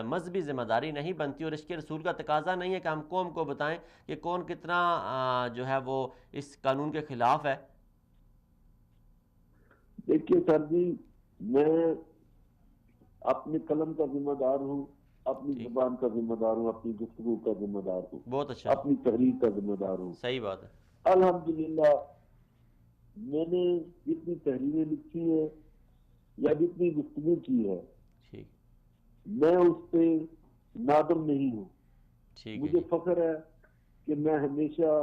[SPEAKER 2] مذہبی ذمہ داری نہیں بنتی، اور اس کے رسول کا تقاضا نہیں ہے کہ ہم قوم کو بتائیں کہ کون کتنا جو ہے وہ اس قانون کے خلاف ہے؟
[SPEAKER 4] دیکھیے سر جی، میں اپنے قلم کا ذمہ دار ہوں، اپنی
[SPEAKER 2] ٹھیک،
[SPEAKER 4] زبان کا ذمہ دار ہوں، اپنی گفتگو کا ذمہ دار ہوں،
[SPEAKER 2] بہت اچھا،
[SPEAKER 4] اپنی تحریر کا ذمہ دار ہوں۔
[SPEAKER 2] صحیح بات ہے،
[SPEAKER 4] الحمدللہ میں نے جتنی تحریریں لکھی ہیں یا جتنی گفتگو کی ہے،
[SPEAKER 2] ٹھیک،
[SPEAKER 4] میں اس پہ نادم نہیں ہوں۔
[SPEAKER 2] ٹھیک ہے
[SPEAKER 4] مجھے
[SPEAKER 2] جی،
[SPEAKER 4] فخر ہے کہ میں ہمیشہ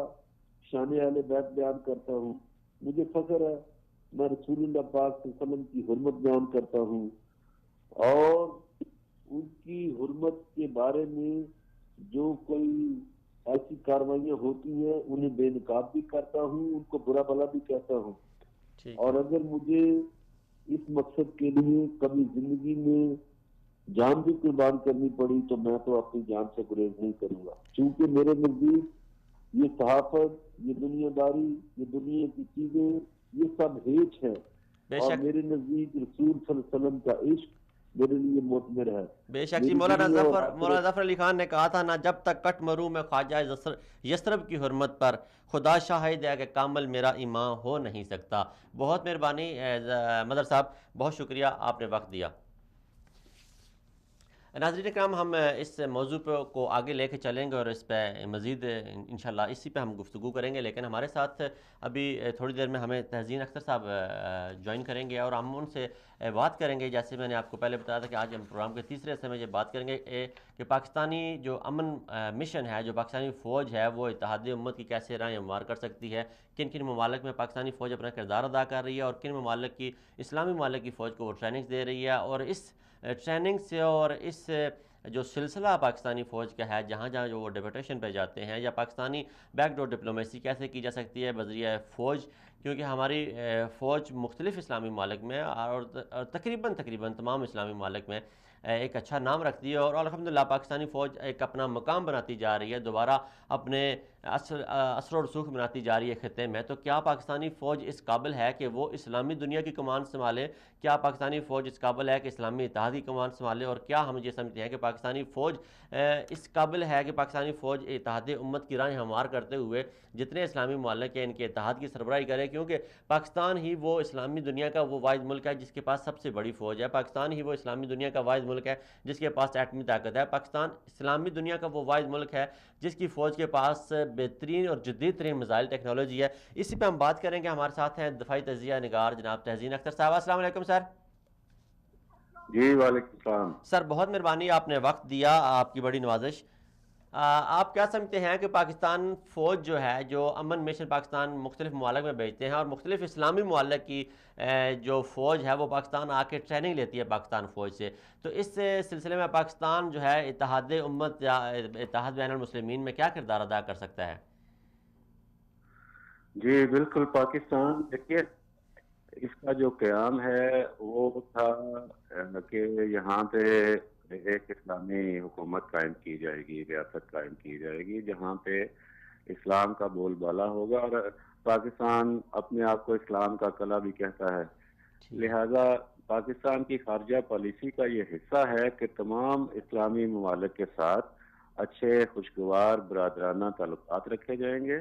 [SPEAKER 4] شان اہل بیت بیان کرتا ہوں، مجھے فخر ہے میں رسول اللہ پاک صلی اللہ علیہ وسلم کی حرمت بیان کرتا ہوں، اور ان کی حرمت کے بارے میں جو کوئی ایسی کاروائیاں ہوتی ہیں انہیں بے نقاب بھی کرتا ہوں، ان کو برا بھلا بھی کہتا ہوں۔
[SPEAKER 2] ٹھیک
[SPEAKER 4] اور
[SPEAKER 2] ہے،
[SPEAKER 4] اگر مجھے اس مقصد کے لیے کبھی زندگی میں جان بھی قربان کرنی پڑی تو میں تو اپنی جان سے گریز نہیں کروں گا، چونکہ میرے نزدیک یہ صحافت، یہ دنیا داری، یہ دنیا کی چیزیں، یہ سب ہیچ ہے،
[SPEAKER 2] بے
[SPEAKER 4] اور
[SPEAKER 2] شک،
[SPEAKER 4] میرے نزدیک رسول صلی اللہ علیہ وسلم کا عشق میرے لیے مثمر ہے۔
[SPEAKER 2] بے شک جی،
[SPEAKER 4] میری دنیا اور
[SPEAKER 2] مولانا
[SPEAKER 4] آخرت،
[SPEAKER 2] ظفر علی خان نے کہا تھا نا، جب تک کٹ مروں میں خواجہ یسرب کی حرمت پر، خدا شاہد ہے کہ کامل میرا ایمان ہو نہیں سکتا۔ بہت مہربانی مظہر صاحب، بہت شکریہ، آپ نے وقت دیا۔ ناظرین اکرام، ہم اس موضوع کو آگے لے کے چلیں گے اور اس پہ مزید انشاءاللہ اسی پہ ہم گفتگو کریں گے، لیکن ہمارے ساتھ ابھی تھوڑی دیر میں ہمیں تہزین اختر صاحب جوائن کریں گے اور ہم ان سے بات کریں گے۔ جیسے میں نے آپ کو پہلے بتایا تھا کہ آج ہم پروگرام کے تیسرے حصے میں یہ بات کریں گے کہ پاکستانی جو امن مشن ہے، جو پاکستانی فوج ہے، وہ اتحاد امت کی کیسے راہ ہموار کر سکتی ہے، کن کن ممالک میں پاکستانی فوج اپنا کردار ادا کر رہی ہے، اور کن ممالک کی اسلامی ممالک کی فوج کو وہ ٹریننگز دے رہی ہے، اور اس ٹریننگ سے اور اس جو سلسلہ پاکستانی فوج کا ہے، جہاں جہاں جو وہ ڈپوٹیشن پہ جاتے ہیں، یا پاکستانی بیک ڈور ڈپلومیسی کیسے کی جا سکتی ہے بذریعہ فوج، کیونکہ ہماری فوج مختلف اسلامی ممالک میں اور تقریباً تمام اسلامی ممالک میں ایک اچھا نام رکھتی ہے، اور الحمدللہ پاکستانی فوج ایک اپنا مقام بناتی جا رہی ہے، دوبارہ اپنے اثر و رسوخ بناتی جا رہی ہے خطے میں۔ تو کیا پاکستانی فوج اس قابل ہے کہ وہ اسلامی دنیا کی کمان سنبھالے؟ کیا پاکستانی فوج اس قابل ہے کہ اسلامی اتحاد کی کمان سنبھالے؟ اور کیا ہم یہ سمجھتے ہیں کہ پاکستانی فوج اس قابل ہے کہ پاکستانی فوج اتحاد امت کی راہ ہموار کرتے ہوئے جتنے اسلامی ممالک ہیں ان کے اتحاد کی سربراہی کرے؟ کیونکہ پاکستان ہی وہ اسلامی دنیا کا وہ واحد ملک ہے جس کے پاس سب سے بڑی فوج ہے، پاکستان ہی وہ اسلامی دنیا کا واحد ملک ہے جس کے پاس ایٹمی طاقت ہے، پاکستان اسلامی دنیا کا وہ واحد ملک ہے جس کی فوج کے پاس بہترین اور جدید ترین میزائل ٹیکنالوجی ہے۔ اسی پہ ہم بات کریں گے۔ ہمارے ساتھ ہیں دفاعی تجزیہ نگار جناب تہزین اختر صاحب۔ السلام علیکم سر۔
[SPEAKER 4] جی وعلیکم السلام۔
[SPEAKER 2] سر بہت مہربانی، آپ نے وقت دیا، آپ کی بڑی نوازش۔ آپ کیا سمجھتے ہیں کہ پاکستان فوج جو ہے، جو امن مشن پاکستان مختلف ممالک میں بھیجتے ہیں، اور مختلف اسلامی ممالک کی جو فوج ہے وہ پاکستان آ کے ٹریننگ لیتی ہے پاکستان فوج سے، تو اس سلسلے میں پاکستان جو ہے اتحاد امت یا اتحاد بین المسلمین میں کیا کردار ادا کر سکتا ہے؟
[SPEAKER 5] جی بالکل، پاکستان دیکھیے اس کا جو قیام ہے وہ تھا کہ یہاں پہ ایک اسلامی حکومت قائم کی جائے گی، ریاست قائم کی جائے گی جہاں پہ اسلام کا بول بالا ہوگا، اور پاکستان اپنے آپ کو اسلام کا قلعہ بھی کہتا ہے، لہذا پاکستان کی خارجہ پالیسی کا یہ حصہ ہے کہ تمام اسلامی ممالک کے ساتھ اچھے خوشگوار برادرانہ تعلقات رکھے جائیں گے،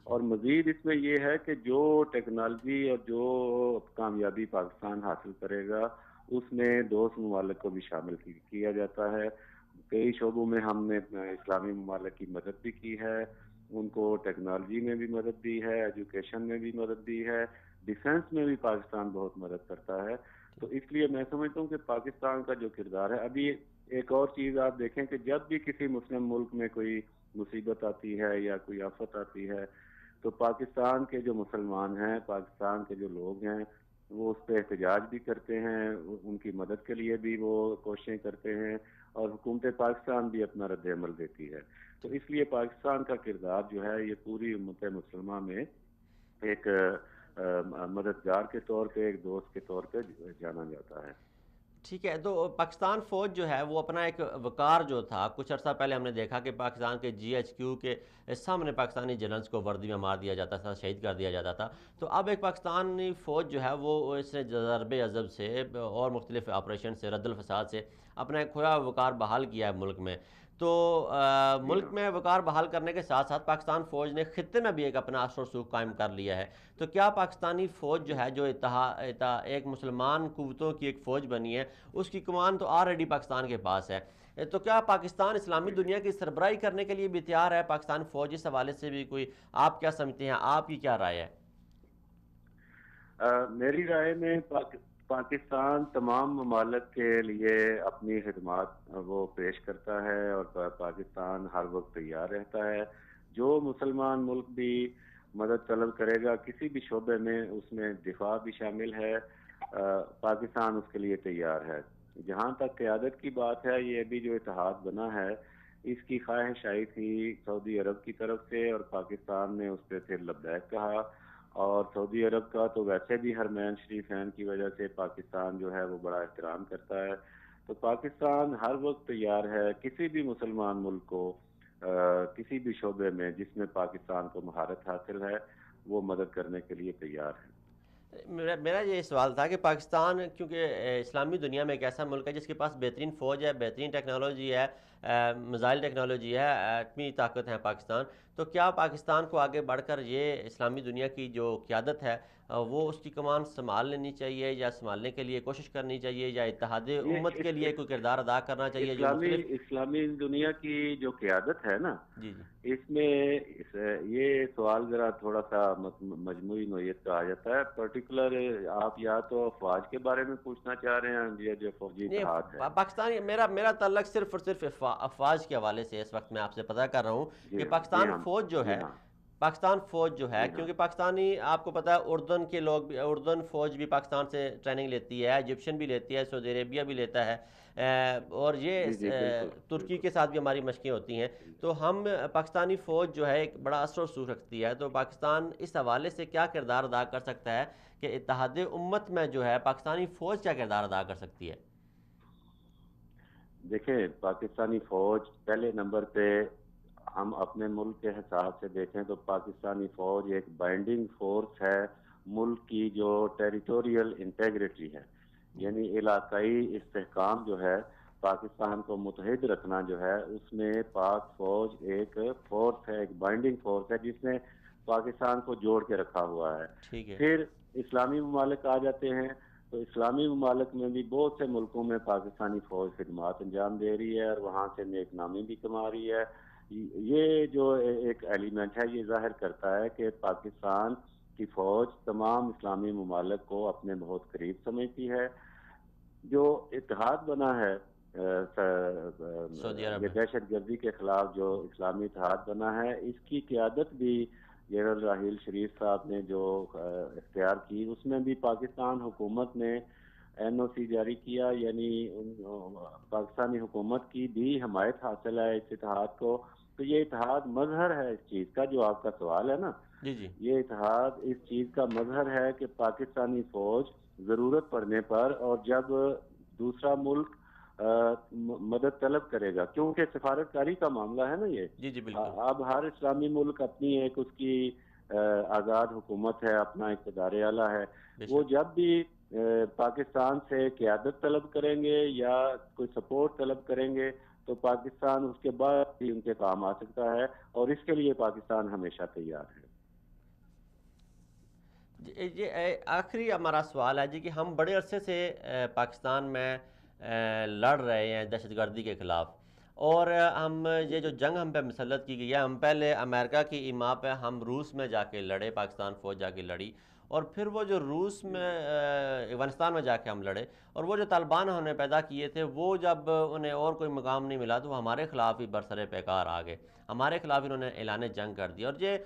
[SPEAKER 5] اور مزید اس میں یہ ہے کہ جو ٹیکنالوجی اور جو کامیابی پاکستان حاصل کرے گا اس میں دوست ممالک کو بھی شامل کیا جاتا ہے۔ کئی شعبوں میں ہم نے اسلامی ممالک کی مدد بھی کی ہے، ان کو ٹیکنالوجی میں بھی مدد دی ہے، ایجوکیشن میں بھی مدد دی ہے، ڈیفنس میں بھی پاکستان بہت مدد کرتا ہے۔ تو اس لیے میں سمجھتا ہوں کہ پاکستان کا جو کردار ہے، ابھی ایک اور چیز آپ دیکھیں کہ جب بھی کسی مسلم ملک میں کوئی مصیبت آتی ہے یا کوئی آفت آتی ہے تو پاکستان کے جو مسلمان ہیں، پاکستان کے جو لوگ ہیں، وہ اس پہ احتجاج بھی کرتے ہیں، ان کی مدد کے لیے بھی وہ کوششیں کرتے ہیں، اور حکومت پاکستان بھی اپنا رد عمل دیتی ہے۔ تو اس لیے پاکستان کا کردار جو ہے یہ پوری امت مسلمہ میں ایک مددگار کے طور پہ، ایک دوست کے طور پہ جانا جاتا ہے۔
[SPEAKER 2] ٹھیک ہے، تو پاکستان فوج جو ہے وہ اپنا ایک وقار جو تھا، کچھ عرصہ پہلے ہم نے دیکھا کہ پاکستان کے GHQ کے سامنے پاکستانی جنرلز کو وردی میں مار دیا جاتا تھا، شہید کر دیا جاتا تھا۔ تو اب ایک پاکستانی فوج جو ہے وہ اس نے ضرب عضب سے اور مختلف آپریشن سے، رد الفساد سے اپنا ایک کھویا وقار بحال کیا ہے ملک میں۔ تو ملک میں وقار بحال کرنے کے ساتھ ساتھ پاکستان فوج نے خطے میں بھی ایک اپنا اثر و رسوخ قائم کر لیا ہے۔ تو کیا پاکستانی فوج جو ہے، جو ایک مسلمان قوتوں کی ایک فوج بنی ہے، اس کی کمان تو آلریڈی پاکستان کے پاس ہے، تو کیا پاکستان اسلامی دنیا کی سربراہی کرنے کے لیے بھی تیار ہے؟ پاکستان فوج اس حوالے سے بھی کوئی آپ کیا سمجھتے ہیں، آپ کی کیا رائے ہے؟
[SPEAKER 5] میری رائے میں پاکستان تمام ممالک کے لیے اپنی خدمات وہ پیش کرتا ہے، اور پاکستان ہر وقت تیار رہتا ہے۔ جو مسلمان ملک بھی مدد طلب کرے گا کسی بھی شعبے میں، اس میں دفاع بھی شامل ہے، پاکستان اس کے لیے تیار ہے۔ جہاں تک قیادت کی بات ہے، یہ ابھی جو اتحاد بنا ہے اس کی خواہش آئی تھی سعودی عرب کی طرف سے، اور پاکستان نے اس پہ پھر لبیک کہا، اور سعودی عرب کا تو ویسے بھی حرمین شریفین کی وجہ سے پاکستان جو ہے وہ بڑا احترام کرتا ہے۔ تو پاکستان ہر وقت تیار ہے کسی بھی مسلمان ملک کو کسی بھی شعبے میں جس میں پاکستان کو مہارت حاصل ہے وہ مدد کرنے کے لیے تیار ہے۔
[SPEAKER 2] میرا یہ سوال تھا کہ پاکستان کیونکہ اسلامی دنیا میں ایک ایسا ملک ہے جس کے پاس بہترین فوج ہے، بہترین ٹیکنالوجی ہے، میزائل ٹیکنالوجی ہے، ایٹمی طاقت ہے پاکستان، تو کیا پاکستان کو آگے بڑھ کر یہ اسلامی دنیا کی جو قیادت ہے وہ اس کی کمان سنبھال لینی چاہیے، یا سنبھالنے کے لیے کوشش کرنی چاہیے، یا اتحاد امت کے لیے کوئی کردار ادا کرنا چاہیے جو مختلف
[SPEAKER 5] اسلامی دنیا کی جو قیادت ہے نا،
[SPEAKER 2] جی
[SPEAKER 5] اس میں یہ سوال ذرا تھوڑا سا مجموعی نوعیت کا آ جاتا ہے۔ پرٹیکولر آپ یا تو افواج کے بارے میں پوچھنا چاہ رہے ہیں، یا جو فوجی اتحاد ہے؟
[SPEAKER 2] پاکستانی میرا تعلق صرف اور صرف افواج کے حوالے سے اس وقت میں آپ سے پتہ کر رہا ہوں کہ پاکستان فوج جو ہے، پاکستان فوج جو ہے، کیونکہ پاکستانی آپ کو پتہ ہے اردن کے لوگ بھی، اردن فوج بھی پاکستان سے ٹریننگ لیتی ہے، ایجپشن بھی لیتی ہے، سعودی عربیہ بھی لیتا ہے، اور یہ ترکی کے ساتھ بھی ہماری مشقیں ہوتی ہیں۔ تو ہم پاکستانی فوج جو ہے ایک بڑا اثر و رسوخ رکھتی ہے، تو پاکستان اس حوالے سے کیا کردار ادا کر سکتا ہے کہ اتحاد امت میں جو ہے پاکستانی فوج کیا کردار ادا کر سکتی ہے؟
[SPEAKER 5] دیکھیں، پاکستانی فوج پہلے نمبر پہ ہم اپنے ملک کے حساب سے دیکھیں تو پاکستانی فوج ایک بائنڈنگ فورس ہے ملک کی، جو ٹیریٹوریل انٹیگریٹی ہے، یعنی علاقائی استحکام جو ہے، پاکستان کو متحد رکھنا جو ہے، اس میں پاک فوج ایک فورس ہے، ایک بائنڈنگ فورس ہے جس نے پاکستان کو جوڑ کے رکھا ہوا ہے۔ پھر اسلامی ممالک آ جاتے ہیں، تو اسلامی ممالک میں بھی بہت سے ملکوں میں پاکستانی فوج خدمات انجام دے رہی ہے، اور وہاں سے نیک نامی بھی کما رہی ہے۔ یہ جو ایک ایلیمنٹ ہے یہ ظاہر کرتا ہے کہ پاکستان کی فوج تمام اسلامی ممالک کو اپنے بہت قریب سمجھتی ہے۔ جو اتحاد بنا ہے یہ دہشت گردی کے خلاف، جو اسلامی اتحاد بنا ہے، اس کی قیادت بھی جنرل راحیل شریف صاحب نے جو اختیار کی، اس میں بھی پاکستان حکومت نے NOC جاری کیا، یعنی پاکستانی حکومت کی بھی حمایت حاصل ہے اس اتحاد کو۔ تو یہ اتحاد مظہر ہے اس چیز کا، جو آپ کا سوال ہے نا، یہ اتحاد اس چیز کا مظہر ہے کہ پاکستانی فوج ضرورت پڑنے پر، اور جب دوسرا ملک مدد طلب کرے گا، کیونکہ سفارت کاری کا معاملہ ہے نا یہ، اب ہر اسلامی ملک اپنی ایک اس کی آزاد حکومت ہے, اپنا اقتدار اعلیٰ ہے,
[SPEAKER 2] بے
[SPEAKER 5] وہ
[SPEAKER 2] شک.
[SPEAKER 5] جب بھی پاکستان سے قیادت طلب کریں گے یا کوئی سپورٹ طلب کریں گے تو پاکستان اس کے بعد بھی ان کے کام آ سکتا ہے, اور اس کے لیے پاکستان ہمیشہ تیار ہے.
[SPEAKER 2] جی آخری ہمارا سوال ہے جی کہ ہم بڑے عرصے سے پاکستان میں لڑ رہے ہیں دہشت گردی کے خلاف, اور ہم یہ جو جنگ ہم پہ مسلط کی گئی ہے, ہم پہلے امریکہ کی ایما پہ ہم روس میں جا کے لڑے, پاکستان فوج جا کے لڑی, اور پھر وہ جو روس میں افغانستان میں جا کے ہم لڑے, اور وہ جو طالبان ہم نے پیدا کیے تھے وہ جب انہیں اور کوئی مقام نہیں ملا تو وہ ہمارے خلاف ہی برسر پیکار آ گئے, ہمارے خلاف انہوں نے اعلان جنگ کر دیا, اور یہ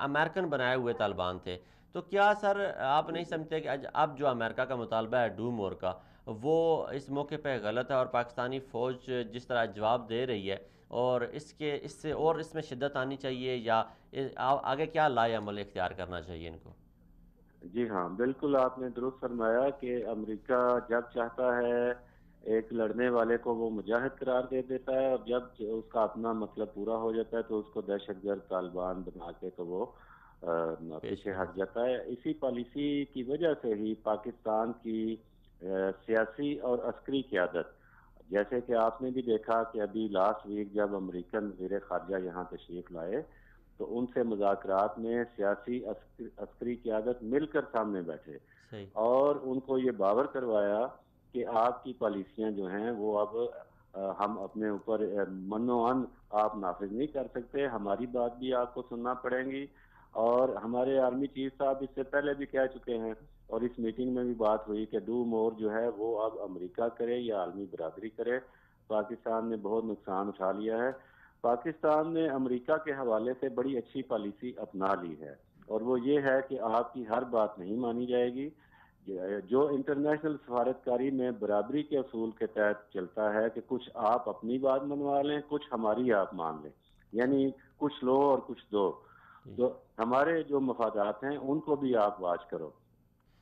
[SPEAKER 2] امریکن بنائے ہوئے طالبان تھے. تو کیا سر آپ نہیں سمجھتے کہ اب جو امریکہ کا مطالبہ ہے ڈو مور کا, وہ اس موقع پہ غلط ہے, اور پاکستانی فوج جس طرح جواب دے رہی ہے اور اس سے اور اس میں شدت آنی چاہیے, یا آگے کیا لائے عمل اختیار کرنا چاہیے ان کو؟
[SPEAKER 5] جی ہاں, بالکل آپ نے درست فرمایا کہ امریکہ جب چاہتا ہے ایک لڑنے والے کو وہ مجاہد قرار دے دیتا ہے, اور جب اس کا اپنا مطلب پورا ہو جاتا ہے تو اس کو دہشت گرد طالبان بنا کے تو وہ پیچھے ہٹ جاتا ہے. اسی پالیسی کی وجہ سے ہی پاکستان کی سیاسی اور عسکری قیادت, جیسے کہ آپ نے بھی دیکھا کہ ابھی لاسٹ ویک جب امریکن وزیر خارجہ یہاں تشریف لائے تو ان سے مذاکرات میں سیاسی عسکری قیادت مل کر سامنے بیٹھے, اور ان کو یہ باور کروایا کہ آپ کی پالیسیاں جو ہیں وہ اب ہم اپنے اوپر منوعن آپ نافذ نہیں کر سکتے, ہماری بات بھی آپ کو سننا پڑیں گی. اور ہمارے آرمی چیف صاحب اس سے پہلے بھی کہہ چکے ہیں, اور اس میٹنگ میں بھی بات ہوئی کہ ڈو مور جو ہے وہ اب امریکہ کرے یا عالمی برادری کرے. پاکستان نے بہت نقصان اٹھا لیا ہے. پاکستان نے امریکہ کے حوالے سے بڑی اچھی پالیسی اپنا لی ہے, اور وہ یہ ہے کہ آپ کی ہر بات نہیں مانی جائے گی. جو انٹرنیشنل سفارتکاری میں برابری کے اصول کے تحت چلتا ہے کہ کچھ آپ اپنی بات منوا لیں, کچھ ہماری آپ مان لیں, یعنی کچھ لو اور کچھ دو, تو ہمارے جو مفادات ہیں ان کو بھی آپ واچ کرو.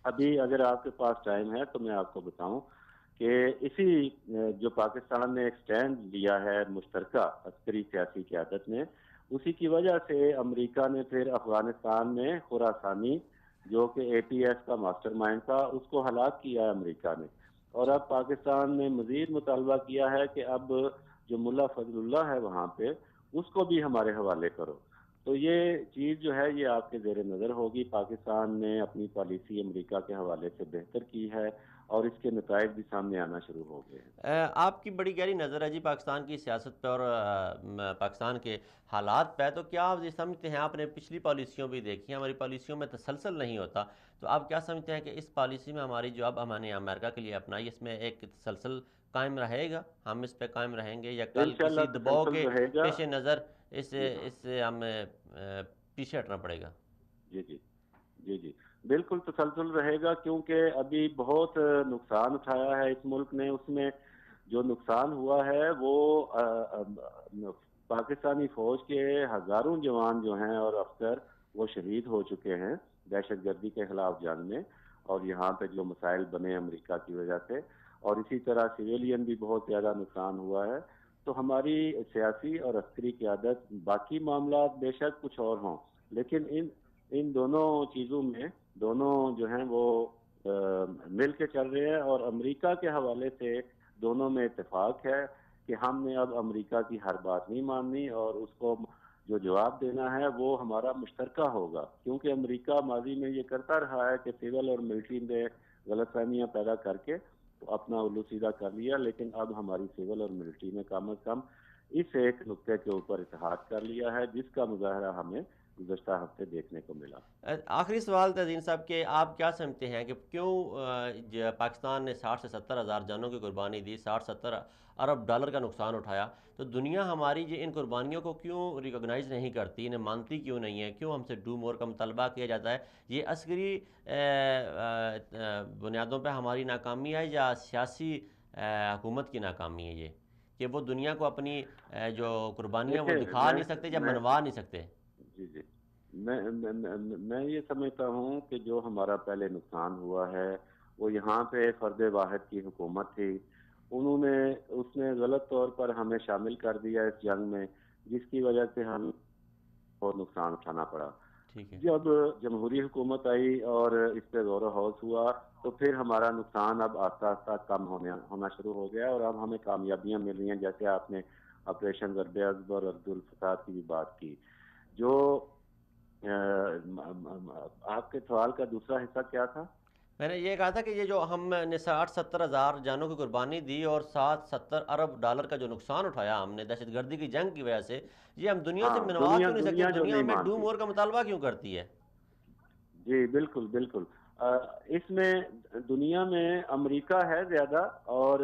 [SPEAKER 5] ابھی اگر آپ کے پاس ٹائم ہے تو میں آپ کو بتاؤں کہ اسی جو پاکستان نے ایک سٹینڈ لیا ہے مشترکہ عسکری سیاسی قیادت نے, اسی کی وجہ سے امریکہ نے پھر افغانستان میں خراسانی جو کہ اے ٹی ایس کا ماسٹر مائنڈ تھا اس کو ہلاک کیا ہے امریکہ نے. اور اب پاکستان نے مزید مطالبہ کیا ہے کہ اب جو ملا فضل اللہ ہے وہاں پہ اس کو بھی ہمارے حوالے کرو. تو یہ چیز جو ہے یہ آپ کے زیر نظر ہوگی. پاکستان نے اپنی پالیسی امریکہ کے حوالے سے بہتر کی ہے اور اس کے نتائج بھی سامنے آنا شروع ہو گئے ہیں.
[SPEAKER 2] آپ کی بڑی گہری نظر ہے جی پاکستان کی سیاست پہ اور پاکستان کے حالات پہ, تو کیا آپ یہ سمجھتے ہیں, آپ نے پچھلی پالیسیوں بھی دیکھی, ہماری پالیسیوں میں تسلسل نہیں ہوتا, تو آپ کیا سمجھتے ہیں کہ اس پالیسی میں ہماری جو اب ہم نے امریکہ کے لیے اپنائی اس میں ایک تسلسل قائم رہے گا, ہم اس پہ قائم رہیں گے, یا کل
[SPEAKER 5] انشاءاللہ
[SPEAKER 2] کسی دباؤ
[SPEAKER 5] تسلسل
[SPEAKER 2] کے
[SPEAKER 5] رہے گا.
[SPEAKER 2] پیش نظر اس
[SPEAKER 5] جی ہاں,
[SPEAKER 2] سے ہمیں پیچھے ہٹنا پڑے گا؟
[SPEAKER 5] جی بالکل تسلسل رہے گا, کیونکہ ابھی بہت نقصان اٹھایا ہے اس ملک نے. اس میں جو نقصان ہوا ہے وہ پاکستانی فوج کے ہزاروں جوان جو ہیں اور افسر وہ شہید ہو چکے ہیں دہشت گردی کے خلاف جنگ میں, اور یہاں پہ جو مسائل بنے امریکہ کی وجہ سے, اور اسی طرح سویلین بھی بہت زیادہ نقصان ہوا ہے. تو ہماری سیاسی اور عسکری قیادت, باقی معاملات بے شک کچھ اور ہوں, لیکن ان دونوں چیزوں میں دونوں جو ہیں وہ مل کے چل رہے ہیں, اور امریکہ کے حوالے سے دونوں میں اتفاق ہے کہ ہم نے اب امریکہ کی ہر بات نہیں ماننی, اور اس کو جو جواب دینا ہے وہ ہمارا مشترکہ ہوگا. کیونکہ امریکہ ماضی میں یہ کرتا رہا ہے کہ سول اور ملٹری میں غلط فہمیاں پیدا کر کے اپنا الو سیدھا کر لیا, لیکن اب ہماری سول اور ملٹری میں کم از کم اس ایک نقطے کے اوپر اتحاد کر لیا ہے, جس کا مظاہرہ ہمیں گزشتہ ہفتے دیکھنے کو ملا.
[SPEAKER 2] آخری سوال تزین صاحب کہ آپ کیا سمجھتے ہیں کہ کیوں پاکستان نے 60 سے 70 ہزار جانوں کی قربانی دی, 60-70 ارب ڈالر کا نقصان اٹھایا, تو دنیا ہماری ان قربانیوں کو کیوں ریکگنائز نہیں کرتی, انہیں مانتی کیوں نہیں ہے, کیوں ہم سے ڈو مور کا مطالبہ کیا جاتا ہے؟ یہ عسکری بنیادوں پہ ہماری ناکامی ہے یا سیاسی حکومت کی ناکامی ہے یہ کہ وہ دنیا کو اپنی جو قربانیاں وہ دکھا نہیں سکتے یا منوا نہیں سکتے؟
[SPEAKER 5] جی میں یہ سمجھتا ہوں کہ جو ہمارا پہلے نقصان ہوا ہے وہ یہاں پہ فرد واحد کی حکومت تھی, اس نے غلط طور پر ہمیں شامل کر دیا اس جنگ میں, جس کی وجہ سے ہم بہت نقصان اٹھانا پڑا.
[SPEAKER 2] ٹھیک ہے.
[SPEAKER 5] جب جمہوری حکومت آئی اور اس پہ غور و خوض ہوا تو پھر ہمارا نقصان اب آہستہ آہستہ کم ہونا شروع ہو گیا اور اب ہمیں کامیابیاں مل رہی ہیں. جیسے آپ نے آپریشن ضرب عضب اور ارد الفساد کی بھی بات کی. جو آپ کے سوال کا دوسرا حصہ کیا تھا؟
[SPEAKER 2] میں نے یہ کہا تھا کہ یہ جو ہم نے 60-70 ہزار جانوں کی قربانی دی اور 60-70 ارب ڈالر کا جو نقصان اٹھایا ہم نے دہشت گردی کی جنگ کی وجہ سے، یہ ہم دنیا سے
[SPEAKER 5] ہاں،
[SPEAKER 2] منوا کیوں نہیں سکتے؟
[SPEAKER 5] دنیا جو
[SPEAKER 2] دنیا
[SPEAKER 5] نہیں
[SPEAKER 2] ہمیں ڈو
[SPEAKER 5] مانتی.
[SPEAKER 2] مور کا مطالبہ کیوں کرتی ہے؟
[SPEAKER 5] جی بالکل بالکل. اس میں دنیا میں امریکہ ہے زیادہ، اور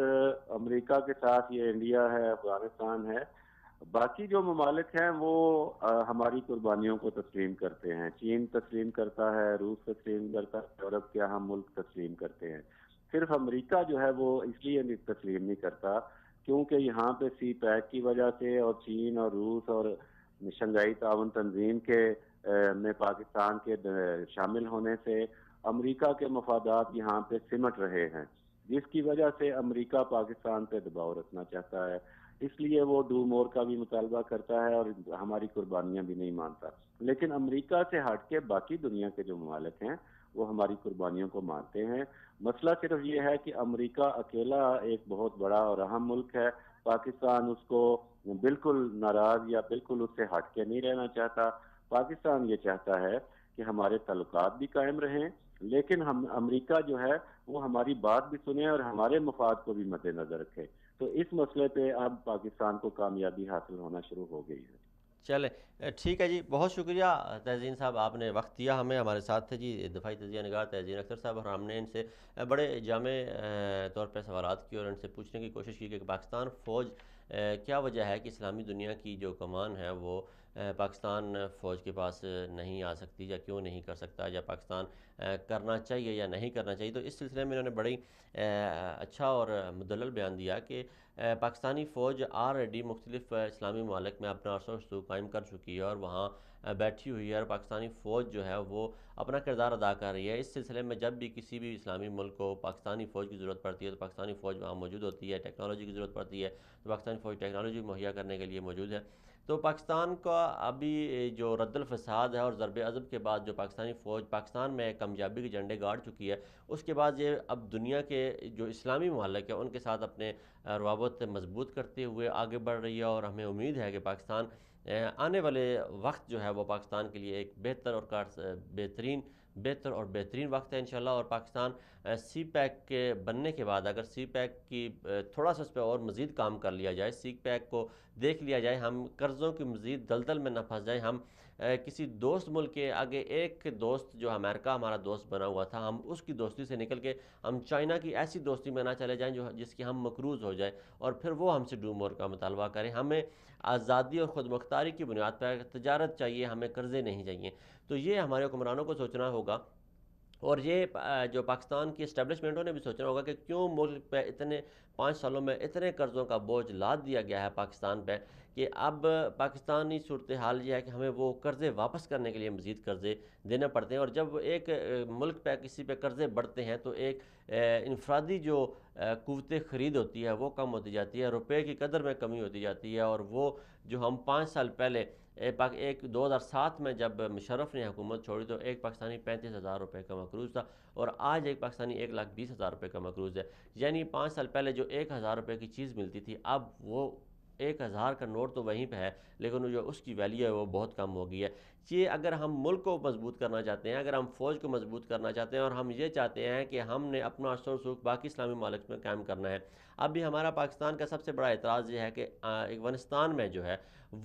[SPEAKER 5] امریکہ کے ساتھ یہ انڈیا ہے، افغانستان ہے. باقی جو ممالک ہیں وہ ہماری قربانیوں کو تسلیم کرتے ہیں. چین تسلیم کرتا ہے، روس تسلیم کرتا ہے، یورپ کے اہم ملک تسلیم کرتے ہیں. صرف امریکہ جو ہے وہ اس لیے تسلیم نہیں کرتا کیونکہ یہاں پہ سی پیک کی وجہ سے اور چین اور روس اور شنگھائی تعاون تنظیم کے میں پاکستان کے شامل ہونے سے امریکہ کے مفادات یہاں پہ سمٹ رہے ہیں، جس کی وجہ سے امریکہ پاکستان پہ دباؤ رکھنا چاہتا ہے. اس لیے وہ ڈو مور کا بھی مطالبہ کرتا ہے اور ہماری قربانیاں بھی نہیں مانتا. لیکن امریکہ سے ہٹ کے باقی دنیا کے جو ممالک ہیں وہ ہماری قربانیوں کو مانتے ہیں. مسئلہ صرف یہ ہے کہ امریکہ اکیلا ایک بہت بڑا اور اہم ملک ہے. پاکستان اس کو بالکل ناراض یا بالکل اس سے ہٹ کے نہیں رہنا چاہتا. پاکستان یہ چاہتا ہے کہ ہمارے تعلقات بھی قائم رہیں، لیکن امریکہ جو ہے وہ ہماری بات بھی سنے اور ہمارے مفاد کو بھی مد نظر رکھے. تو اس مسئلے پہ اب پاکستان کو کامیابی حاصل ہونا شروع ہو گئی ہے.
[SPEAKER 2] چلے ٹھیک ہے جی، بہت شکریہ تہذین صاحب، آپ نے وقت دیا ہمیں. ہمارے ساتھ تھے جی دفاعی تجزیہ نگار تہذین اختر صاحب، اور ہم نے ان سے بڑے جامع طور پہ سوالات کیے اور ان سے پوچھنے کی کوشش کی کہ پاکستان فوج کیا وجہ ہے کہ اسلامی دنیا کی جو کمان ہے وہ پاکستان فوج کے پاس نہیں آ سکتی، یا کیوں نہیں کر سکتا، یا پاکستان کرنا چاہیے یا نہیں کرنا چاہیے. تو اس سلسلے میں انہوں نے بڑی اچھا اور مدلل بیان دیا کہ پاکستانی فوج آلریڈی مختلف اسلامی ممالک میں اپنا اثر و رسوخ قائم کر چکی ہے اور وہاں بیٹھی ہوئی ہے، اور پاکستانی فوج جو ہے وہ اپنا کردار ادا کر رہی ہے. اس سلسلے میں جب بھی کسی بھی اسلامی ملک کو پاکستانی فوج کی ضرورت پڑتی ہے تو پاکستانی فوج وہاں موجود ہوتی ہے. ٹیکنالوجی کی ضرورت پڑتی ہے تو پاکستانی فوج ٹیکنالوجی مہیا کرنے کے لیے موجود ہے. تو پاکستان کا ابھی جو رد الفساد ہے اور ضرب عضب کے بعد جو پاکستانی فوج پاکستان میں کامیابی کے جھنڈے گاڑ چکی ہے، اس کے بعد یہ اب دنیا کے جو اسلامی ممالک ہیں ان کے ساتھ اپنے روابط مضبوط کرتے ہوئے آگے بڑھ رہی ہے. اور ہمیں امید ہے کہ پاکستان آنے والے وقت جو ہے وہ پاکستان کے لیے ایک بہتر اور بہترین وقت ہے انشاءاللہ. اور پاکستان سی پیک کے بننے کے بعد اگر سی پیک کی تھوڑا سا اس پہ اور مزید کام کر لیا جائے، سی پیک کو دیکھ لیا جائے، ہم قرضوں کی مزید دلدل میں نہ پھنس جائیں، ہم کسی دوست ملک کے آگے ایک دوست جو امریکہ ہمارا دوست بنا ہوا تھا، ہم اس کی دوستی سے نکل کے ہم چائنا کی ایسی دوستی میں نہ چلے جائیں جس کی ہم مقروض ہو جائیں اور پھر وہ ہم سے ڈو مور کا مطالبہ کریں. ہمیں آزادی اور خود مختاری کی بنیاد پر تجارت چاہیے، ہمیں قرضے نہیں چاہیے. تو یہ ہمارے حکمرانوں کو سوچنا ہوگا، اور یہ جو پاکستان کی اسٹیبلشمنٹوں نے بھی سوچنا ہوگا کہ کیوں ملک پہ اتنے 5 سالوں میں اتنے قرضوں کا بوجھ لاد دیا گیا ہے پاکستان پہ، کہ اب پاکستانی صورتحال یہ ہے کہ ہمیں وہ قرضے واپس کرنے کے لیے مزید قرضے دینے پڑتے ہیں. اور جب ایک ملک پہ کسی پہ قرضے بڑھتے ہیں تو ایک انفرادی جو قوت خرید ہوتی ہے وہ کم ہوتی جاتی ہے، روپے کی قدر میں کمی ہوتی جاتی ہے. اور وہ جو ہم 5 سال پہلے 2007 میں جب مشرف نے حکومت چھوڑی تو ایک پاکستانی 35,000 روپے کا مقروض تھا، اور آج ایک پاکستانی 1,20,000 روپے کا مقروض ہے. یعنی 5 سال پہلے جو 1,000 روپے کی چیز ملتی تھی اب وہ 1,000 کا نوٹ تو وہیں پہ ہے، لیکن جو اس کی ویلیو ہے وہ بہت کم ہو گئی ہے. یہ اگر ہم ملک کو مضبوط کرنا چاہتے ہیں، اگر ہم فوج کو مضبوط کرنا چاہتے ہیں، اور ہم یہ چاہتے ہیں کہ ہم نے اپنا اثر و رسوخ باقی اسلامی ممالک میں قائم کرنا ہے. اب بھی ہمارا پاکستان کا سب سے بڑا اعتراض یہ ہے کہ افغانستان میں جو ہے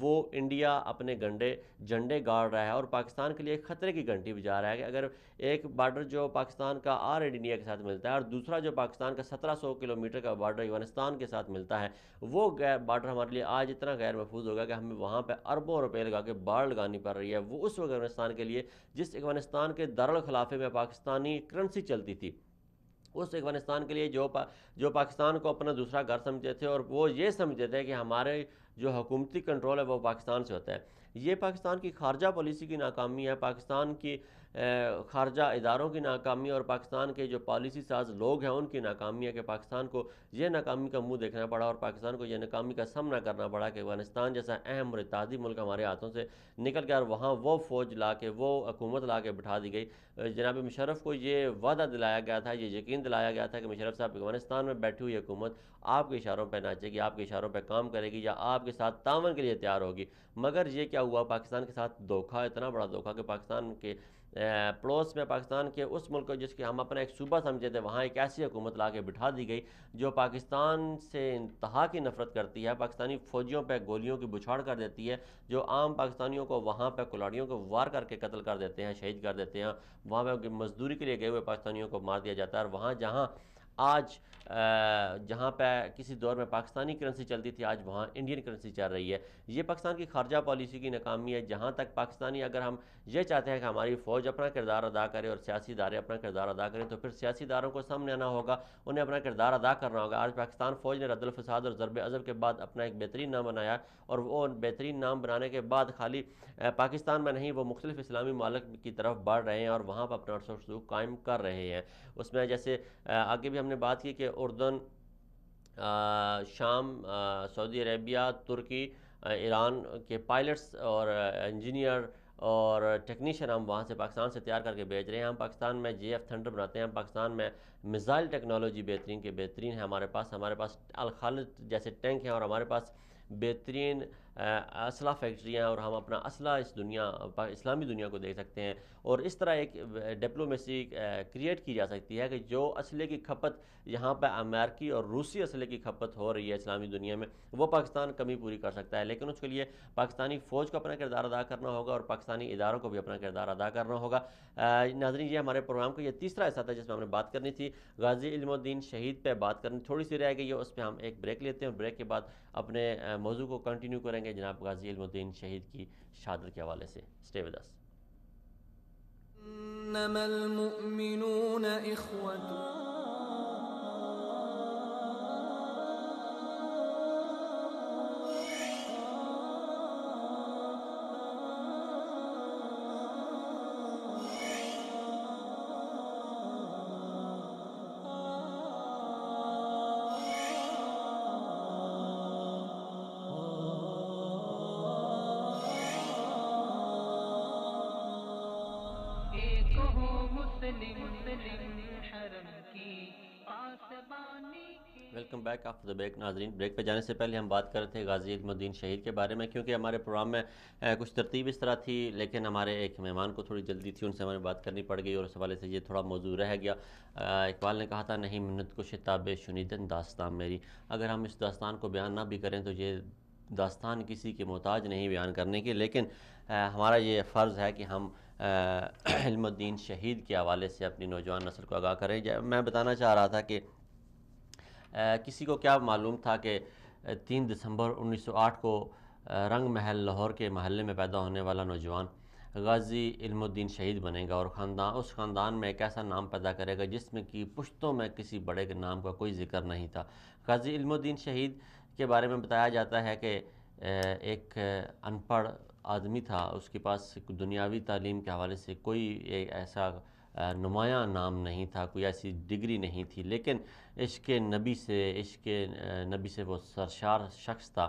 [SPEAKER 2] وہ انڈیا اپنے جھنڈے گاڑ رہا ہے اور پاکستان کے لیے ایک خطرے کی گھنٹی بجا رہا ہے کہ اگر ایک بارڈر جو پاکستان کا آلریڈی انڈیا کے ساتھ ملتا ہے اور دوسرا جو پاکستان کا 1700 کلومیٹر کا بارڈر افغانستان کے ساتھ ملتا ہے، وہ بارڈر ہمارے لیے آج اتنا غیر محفوظ ہوگا کہ ہمیں وہاں پہ اربوں روپے لگا کے باڑ لگانی پڑ رہی ہے. وہ اس افغانستان کے لیے جس افغانستان کے دارالخلافے میں پاکستانی کرنسی چلتی تھی، اس افغانستان کے لیے جو پاکستان کو اپنا دوسرا گھر سمجھتے تھے، اور وہ یہ سمجھتے تھے کہ ہمارے جو حکومتی کنٹرول ہے وہ پاکستان سے ہوتا ہے. یہ پاکستان کی خارجہ پالیسی کی ناکامی ہے، پاکستان کی خارجہ اداروں کی ناکامی اور پاکستان کے جو پالیسی ساز لوگ ہیں ان کی ناکامی ہے کہ پاکستان کو یہ ناکامی کا منہ دیکھنا پڑا اور پاکستان کو یہ ناکامی کا سامنا کرنا پڑا کہ افغانستان جیسا اہم اور اتحادی ملک ہمارے ہاتھوں سے نکل گیا اور وہاں وہ فوج لا کے وہ حکومت لا کے بٹھا دی گئی۔ جناب مشرف کو یہ وعدہ دلایا گیا تھا، یہ یقین دلایا گیا تھا کہ مشرف صاحب افغانستان میں بیٹھی ہوئی حکومت آپ کے اشاروں پہ ناچے گی، آپ کے اشاروں پہ کام کرے گی یا آپ کے ساتھ تعاون کے لیے تیار ہوگی، مگر یہ کیا ہوا؟ پاکستان کے ساتھ دھوکہ، اتنا بڑا دھوکہ کہ پاکستان کے پڑوس میں، پاکستان کے اس ملک کو جس کے ہم اپنا ایک صوبہ سمجھے تھے، وہاں ایک ایسی حکومت لا کے بٹھا دی گئی جو پاکستان سے انتہا کی نفرت کرتی ہے، پاکستانی فوجیوں پہ گولیوں کی بچھاڑ کر دیتی ہے، جو عام پاکستانیوں کو وہاں پہ کلاڑیوں کو وار کر کے قتل کر دیتے ہیں، شہید کر دیتے ہیں، وہاں پہ مزدوری کے لیے گئے ہوئے پاکستانیوں کو مار دیا جاتا ہے، اور وہاں جہاں پہ کسی دور میں پاکستانی کرنسی چلتی تھی، آج وہاں انڈین کرنسی چل رہی ہے۔ یہ پاکستان کی خارجہ پالیسی کی ناکامی ہے۔ جہاں تک پاکستانی، اگر ہم یہ چاہتے ہیں کہ ہماری فوج اپنا کردار ادا کرے اور سیاسی ادارے اپنا کردار ادا کریں، تو پھر سیاسی اداروں کو سامنے آنا ہوگا، انہیں اپنا کردار ادا کرنا ہوگا۔ آج پاکستان فوج نے رد الفساد اور ضرب عضب کے بعد اپنا ایک بہترین نام بنایا، اور وہ بہترین نام بنانے کے بعد خالی پاکستان میں نہیں، وہ مختلف اسلامی ممالک کی طرف بڑھ رہے ہیں اور وہاں پر اپنا عرصہ و رسوخ قائم کر رہے ہیں۔ اس میں جیسے آگے بھی ہم نے بات کی کہ اردن، شام، سعودی عربیہ، ترکی، ایران کے پائلٹس اور انجینئر اور ٹیکنیشین ہم وہاں سے پاکستان سے تیار کر کے بھیج رہے ہیں۔ ہم پاکستان میں جے ایف تھنڈر بناتے ہیں، ہم پاکستان میں میزائل ٹیکنالوجی بہترین کے بہترین ہے ہمارے پاس الخالد جیسے ٹینک ہیں، اور ہمارے پاس بہترین اسلحہ فیکٹریاں ہیں، اور ہم اپنا اسلحہ اس دنیا، اسلامی دنیا کو دے سکتے ہیں، اور اس طرح ایک ڈپلومیسی کریٹ کی جا سکتی ہے کہ جو اسلحے کی کھپت یہاں پہ امریکی اور روسی اسلحے کی کھپت ہو رہی ہے اسلامی دنیا میں، وہ پاکستان کمی پوری کر سکتا ہے، لیکن اس کے لیے پاکستانی فوج کو اپنا کردار ادا کرنا ہوگا اور پاکستانی اداروں کو بھی اپنا کردار ادا کرنا ہوگا۔ ناظرین، یہ ہمارے پروگرام کا یہ تیسرا حصہ تھا جس میں ہم نے بات کرنی تھی غازی علم الدین شہید پہ، بات کرنی تھوڑی سی رہ گئی ہے، اس پہ ہم ایک بریک لیتے ہیں اور بریک کے بعد اپنے موضوع کو کنٹینیو کریں گے جناب غازی علم الدین شہید کی شہادت کے حوالے سے۔ Stay with us.
[SPEAKER 1] انما المؤمنون اخوة
[SPEAKER 2] welcome back after the break. ناظرین، بریک پہ جانے سے پہلے ہم بات کر رہے تھے غازی علم الدین شہید کے بارے میں، کیونکہ ہمارے پروگرام میں کچھ ترتیب اس طرح تھی، لیکن ہمارے ایک مہمان کو تھوڑی جلدی تھی، ان سے ہمیں بات کرنی پڑ گئی اور اس حوالے سے یہ تھوڑا موضوع رہ گیا۔ اقبال نے کہا تھا، نہیں منت کو شتاب شنیدن داستان میری، اگر ہم اس داستان کو بیان نہ بھی کریں تو یہ داستان کسی کے محتاج نہیں بیان کرنے کے، لیکن ہمارا یہ فرض ہے کہ ہم علم الدین شہید کے حوالے سے اپنی نوجوان نسل کو آگاہ کریں۔ میں بتانا چاہ رہا تھا کہ کسی کو کیا معلوم تھا کہ 3 دسمبر 1908 کو رنگ محل لاہور کے محلے میں پیدا ہونے والا نوجوان غازی علم الدین شہید بنے گا، اور اس خاندان میں ایک ایسا نام پیدا کرے گا جس میں کہ پشتوں میں کسی بڑے کے نام کا کوئی ذکر نہیں تھا۔ غازی علم الدین شہید کے بارے میں بتایا جاتا ہے کہ ایک ان پڑھ آدمی تھا، اس کے پاس دنیاوی تعلیم کے حوالے سے کوئی ایسا نمایاں نام نہیں تھا، کوئی ایسی ڈگری نہیں تھی، لیکن عشق نبی سے وہ سرشار شخص تھا۔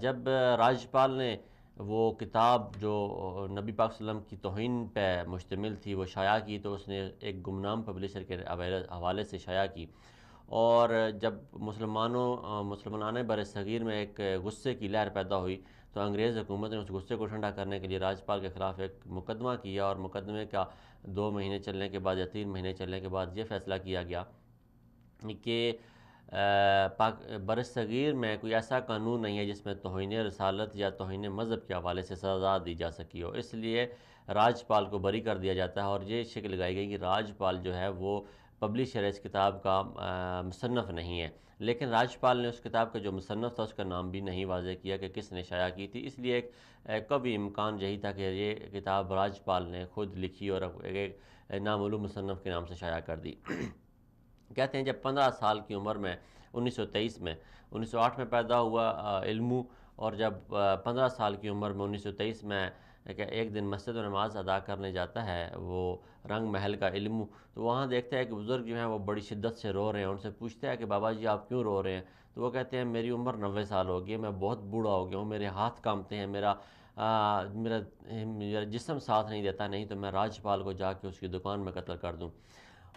[SPEAKER 2] جب راجپال نے وہ کتاب جو نبی پاک صلی اللہ علیہ وسلم کی توہین پہ مشتمل تھی وہ شائع کی، تو اس نے ایک گمنام پبلشر کے حوالے سے شائع کی، اور جب مسلمانان بر صغیر میں ایک غصے کی لہر پیدا ہوئی تو انگریز حکومت نے اس غصے کو ٹھنڈا کرنے کے لیے راجپال کے خلاف ایک مقدمہ کیا، اور مقدمے کا 2 مہینے چلنے کے بعد یا 3 مہینے چلنے کے بعد یہ فیصلہ کیا گیا کہ بر صغیر میں کوئی ایسا قانون نہیں ہے جس میں توہین رسالت یا توہین مذہب کے حوالے سے سزا دی جا سکی ہو، اس لیے راجپال کو بری کر دیا جاتا ہے، اور یہ شکل لگائی گئی کہ راجپال جو ہے وہ پبلشر اس کتاب کا مصنف نہیں ہے، لیکن راجپال نے اس کتاب کا جو مصنف تھا اس کا نام بھی نہیں واضح کیا کہ کس نے شائع کی تھی، اس لیے ایک قوی امکان یہی تھا کہ یہ کتاب راجپال نے خود لکھی اور ایک نامعلوم مصنف کے نام سے شائع کر دی۔ کہتے ہیں جب 15 سال کی عمر میں 1923 میں 1908 میں پیدا ہوا علمو، اور جب 15 سال کی عمر میں 1923 میں کہ ایک دن مسجد و نماز ادا کرنے جاتا ہے وہ رنگ محل کا علم، تو وہاں دیکھتا ہے کہ بزرگ جو ہیں وہ بڑی شدت سے رو رہے ہیں. ان سے پوچھتا ہے کہ بابا جی آپ کیوں رو رہے ہیں؟ تو وہ کہتے ہیں میری عمر 90 سال ہو گئی ہے، میں بہت بوڑھا ہو گیا ہوں، میرے ہاتھ کانپتے ہیں، میرا جسم ساتھ نہیں دیتا، نہیں تو میں راجپال کو جا کے اس کی دکان میں قتل کر دوں.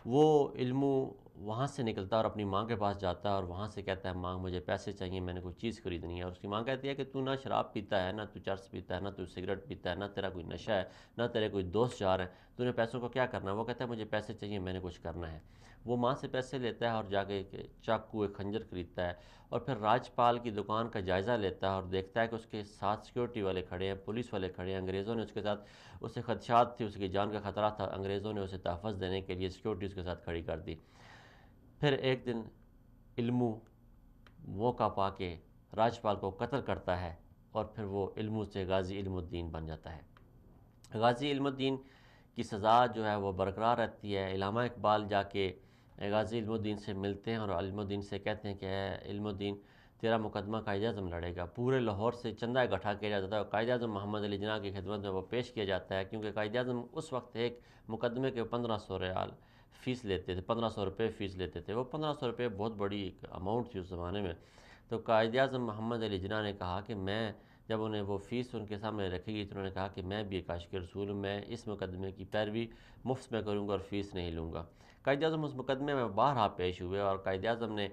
[SPEAKER 2] وہ علمو وہاں سے نکلتا ہے اور اپنی ماں کے پاس جاتا ہے اور وہاں سے کہتا ہے ماں مجھے پیسے چاہیے، میں نے کوئی چیز خریدنی ہے. اور اس کی ماں کہتی ہے کہ تو نہ شراب پیتا ہے، نہ تو چرس پیتا ہے، نہ تو سگریٹ پیتا ہے، نہ تیرا کوئی نشہ ہے، نہ تیرے کوئی دوست جار ہیں، تو نے پیسوں کو کیا کرنا ہے؟ وہ کہتا ہے مجھے پیسے چاہیے، میں نے کچھ کرنا ہے. وہ ماں سے پیسے لیتا ہے اور جا کے چاقو ایک خنجر خریدتا ہے اور پھر راجپال کی دکان کا جائزہ لیتا ہے اور دیکھتا ہے کہ اس کے ساتھ سیکورٹی والے کھڑے ہیں، پولیس والے کھڑے ہیں. انگریزوں نے اس کے ساتھ، اسے خدشات تھی، اس کی جان کا خطرہ تھا، انگریزوں نے اسے تحفظ دینے کے لیے سیکورٹی اس کے ساتھ کھڑی کر دی. پھر ایک دن علمو موقع پا کے راجپال کو قتل کرتا ہے اور پھر وہ علمو سے غازی علم الدین بن جاتا ہے. غازی علم الدین کی سزا جو ہے وہ برقرار رہتی ہے. علامہ اقبال جا کے غازی علم الدین سے ملتے ہیں اور علم الدین سے کہتے ہیں کہ اے علم الدین تیرا مقدمہ قائد اعظم لڑے گا. پورے لاہور سے چندہ اکٹھا کیا جاتا ہے اور قائد اعظم محمد علی جناح کی خدمت میں وہ پیش کیا جاتا ہے، کیونکہ قائد اعظم اس وقت ایک مقدمے کے 1500 ریال فیس لیتے تھے، 1500 روپے فیس لیتے تھے. وہ 1500 روپے بہت بڑی ایک اماؤنٹ تھی اس زمانے میں. تو قائد اعظم محمد علی جناح نے کہا کہ میں، جب انہیں وہ فیس ان کے سامنے رکھی گئی تو انہوں نے کہا کہ میں بھی ایک عاشق رسول ہوں، میں اس مقدمے کی پیروی مفت میں کروں گا اور فیس نہیں لوں گا. قائد اعظم اس مقدمے میں بارہا پیش ہوئے اور قائد اعظم نے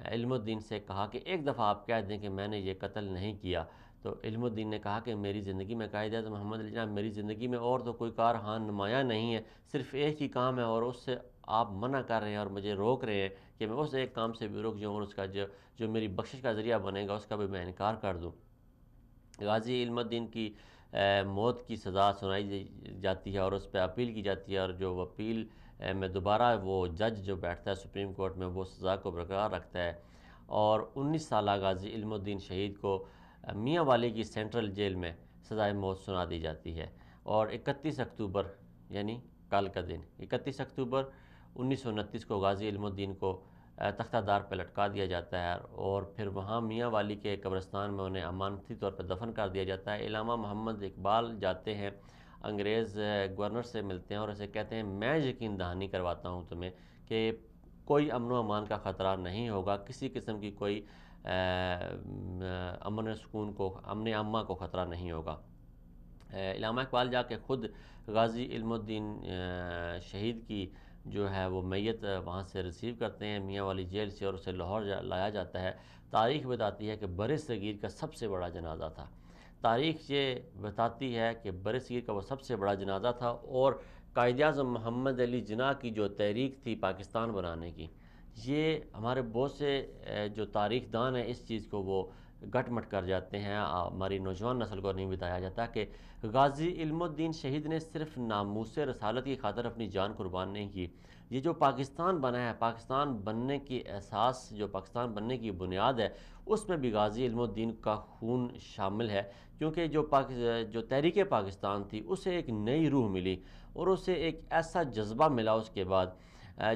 [SPEAKER 2] علم الدین سے کہا کہ ایک دفعہ آپ کہہ دیں کہ میں نے یہ قتل نہیں کیا. تو علم الدین نے کہا کہ میری زندگی میں، قائد اعظم محمد علی جناح میری زندگی میں اور تو کوئی کار نمایاں نہیں ہے، صرف ایک ہی کام ہے اور اس سے آپ منع کر رہے ہیں اور مجھے روک رہے ہیں کہ میں اس ایک کام سے بھی رک جاؤں اور اس کا جو میری بخشش کا ذریعہ بنے گا اس کا بھی میں انکار کر دوں. غازی علم الدین کی موت کی سزا سنائی جاتی ہے اور اس پہ اپیل کی جاتی ہے، اور جو اپیل میں دوبارہ وہ جج جو بیٹھتا ہے سپریم کورٹ میں وہ سزا کو برقرار رکھتا ہے. اور 19 سالہ غازی علم الدین شہید کو میاں والی کی سینٹرل جیل میں سزائے موت سنا دی جاتی ہے. اور 31 اکتوبر یعنی کل کا دن 31 اکتوبر 1929 کو غازی علم الدین کو تختہ دار پہ لٹکا دیا جاتا ہے اور پھر وہاں میاں والی کے قبرستان میں انہیں امانتی طور پر دفن کر دیا جاتا ہے. علامہ محمد اقبال جاتے ہیں، انگریز گورنر سے ملتے ہیں اور اسے کہتے ہیں میں یقین دہانی کرواتا ہوں تمہیں کہ کوئی امن و امان کا خطرہ نہیں ہوگا، کسی قسم کی کوئی امن و سکون کو، امن عامہ کو خطرہ نہیں ہوگا. علامہ اقبال جا کے خود غازی علم الدین شہید کی جو ہے وہ میت وہاں سے ریسیو کرتے ہیں میاں والی جیل سے اور اسے لاہور لایا جاتا ہے. تاریخ بتاتی ہے کہ بر صغیر کا سب سے بڑا جنازہ تھا. تاریخ یہ بتاتی ہے کہ بر صغیر کا وہ سب سے بڑا جنازہ تھا. اور قائد اعظم محمد علی جناح کی جو تحریک تھی پاکستان بنانے کی، یہ ہمارے بہت سے جو تاریخ دان ہیں اس چیز کو وہ گٹ مٹ کر جاتے ہیں، ہماری نوجوان نسل کو نہیں بتایا جاتا کہ غازی علم الدین شہید نے صرف ناموس رسالت کی خاطر اپنی جان قربان نہیں کی. یہ جو پاکستان بنا ہے، پاکستان بننے کی احساس، جو پاکستان بننے کی بنیاد ہے، اس میں بھی غازی علم الدین کا خون شامل ہے، کیونکہ جو تحریک پاکستان تھی اسے ایک نئی روح ملی اور اسے ایک ایسا جذبہ ملا اس کے بعد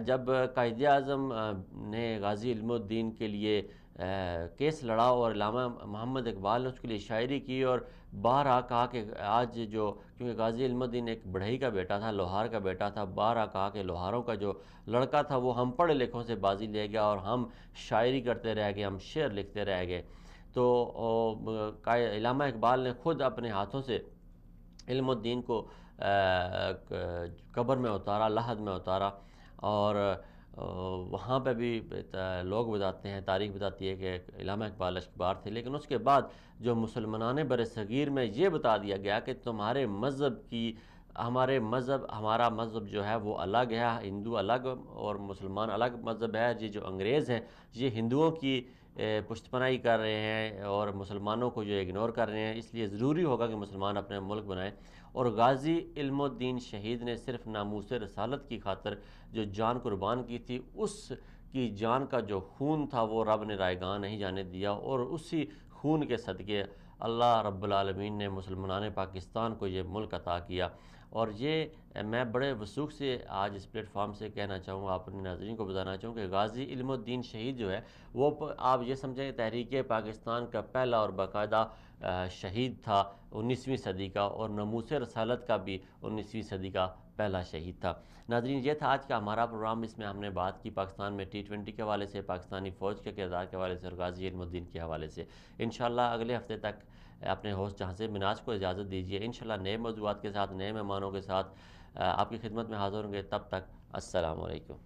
[SPEAKER 2] جب قائد اعظم نے غازی علم الدین کے لیے کیس لڑا اور علامہ محمد اقبال نے اس کے لیے شاعری کی اور بارہا کہا کہ آج جو، کیونکہ غازی علم الدین ایک بڑھئی کا بیٹا تھا، لوہار کا بیٹا تھا، بارہا کہا کہ لوہاروں کا جو لڑکا تھا وہ ہم پڑھے لکھوں سے بازی لے گیا اور ہم شاعری کرتے رہ گئے، ہم شعر لکھتے رہ گئے. تو علامہ اقبال نے خود اپنے ہاتھوں سے علم الدین کو قبر میں اتارا، لحد میں اتارا. اور وہاں پہ بھی لوگ بتاتے ہیں، تاریخ بتاتی ہے کہ علامہ اقبال اشکبار تھے، لیکن اس کے بعد جو مسلمانان بر صغیر میں یہ بتا دیا گیا کہ تمہارے مذہب کی، ہمارا مذہب جو ہے وہ الگ ہے، ہندو الگ اور مسلمان الگ مذہب ہے. یہ جو انگریز ہیں یہ ہندوؤں کی پشت پناہی کر رہے ہیں اور مسلمانوں کو جو اگنور کر رہے ہیں، اس لیے ضروری ہوگا کہ مسلمان اپنے ملک بنائیں. اور غازی علم الدین شہید نے صرف ناموس رسالت کی خاطر جو جان قربان کی تھی، اس کی جان کا جو خون تھا وہ رب نے رائیگاں نہیں جانے دیا اور اسی خون کے صدقے اللہ رب العالمین نے مسلمانان پاکستان کو یہ ملک عطا کیا. اور یہ میں بڑے وثوق سے آج اس پلیٹ فارم سے کہنا چاہوں گا، اپنے ناظرین کو بتانا چاہوں کہ غازی علم الدین شہید جو ہے وہ آپ یہ سمجھیں تحریک پاکستان کا پہلا اور باقاعدہ شہید تھا 19ویں صدی کا، اور ناموس رسالت کا بھی 19ویں صدی کا پہلا شہید تھا۔ ناظرین یہ تھا آج کا ہمارا پروگرام، اس میں ہم نے بات کی پاکستان میں T20 کے حوالے سے، پاکستانی فوج کے کردار کے حوالے سے اور غازی علم الدین کے حوالے سے۔ انشاءاللہ اگلے ہفتے تک اپنے ہوسٹ جہاں سے مناج کو اجازت دیجیے، انشاءاللہ نئے موضوعات کے ساتھ، نئے مہمانوں کے ساتھ آپ کی خدمت میں حاضر ہوں گے۔ تب تک السلام علیکم۔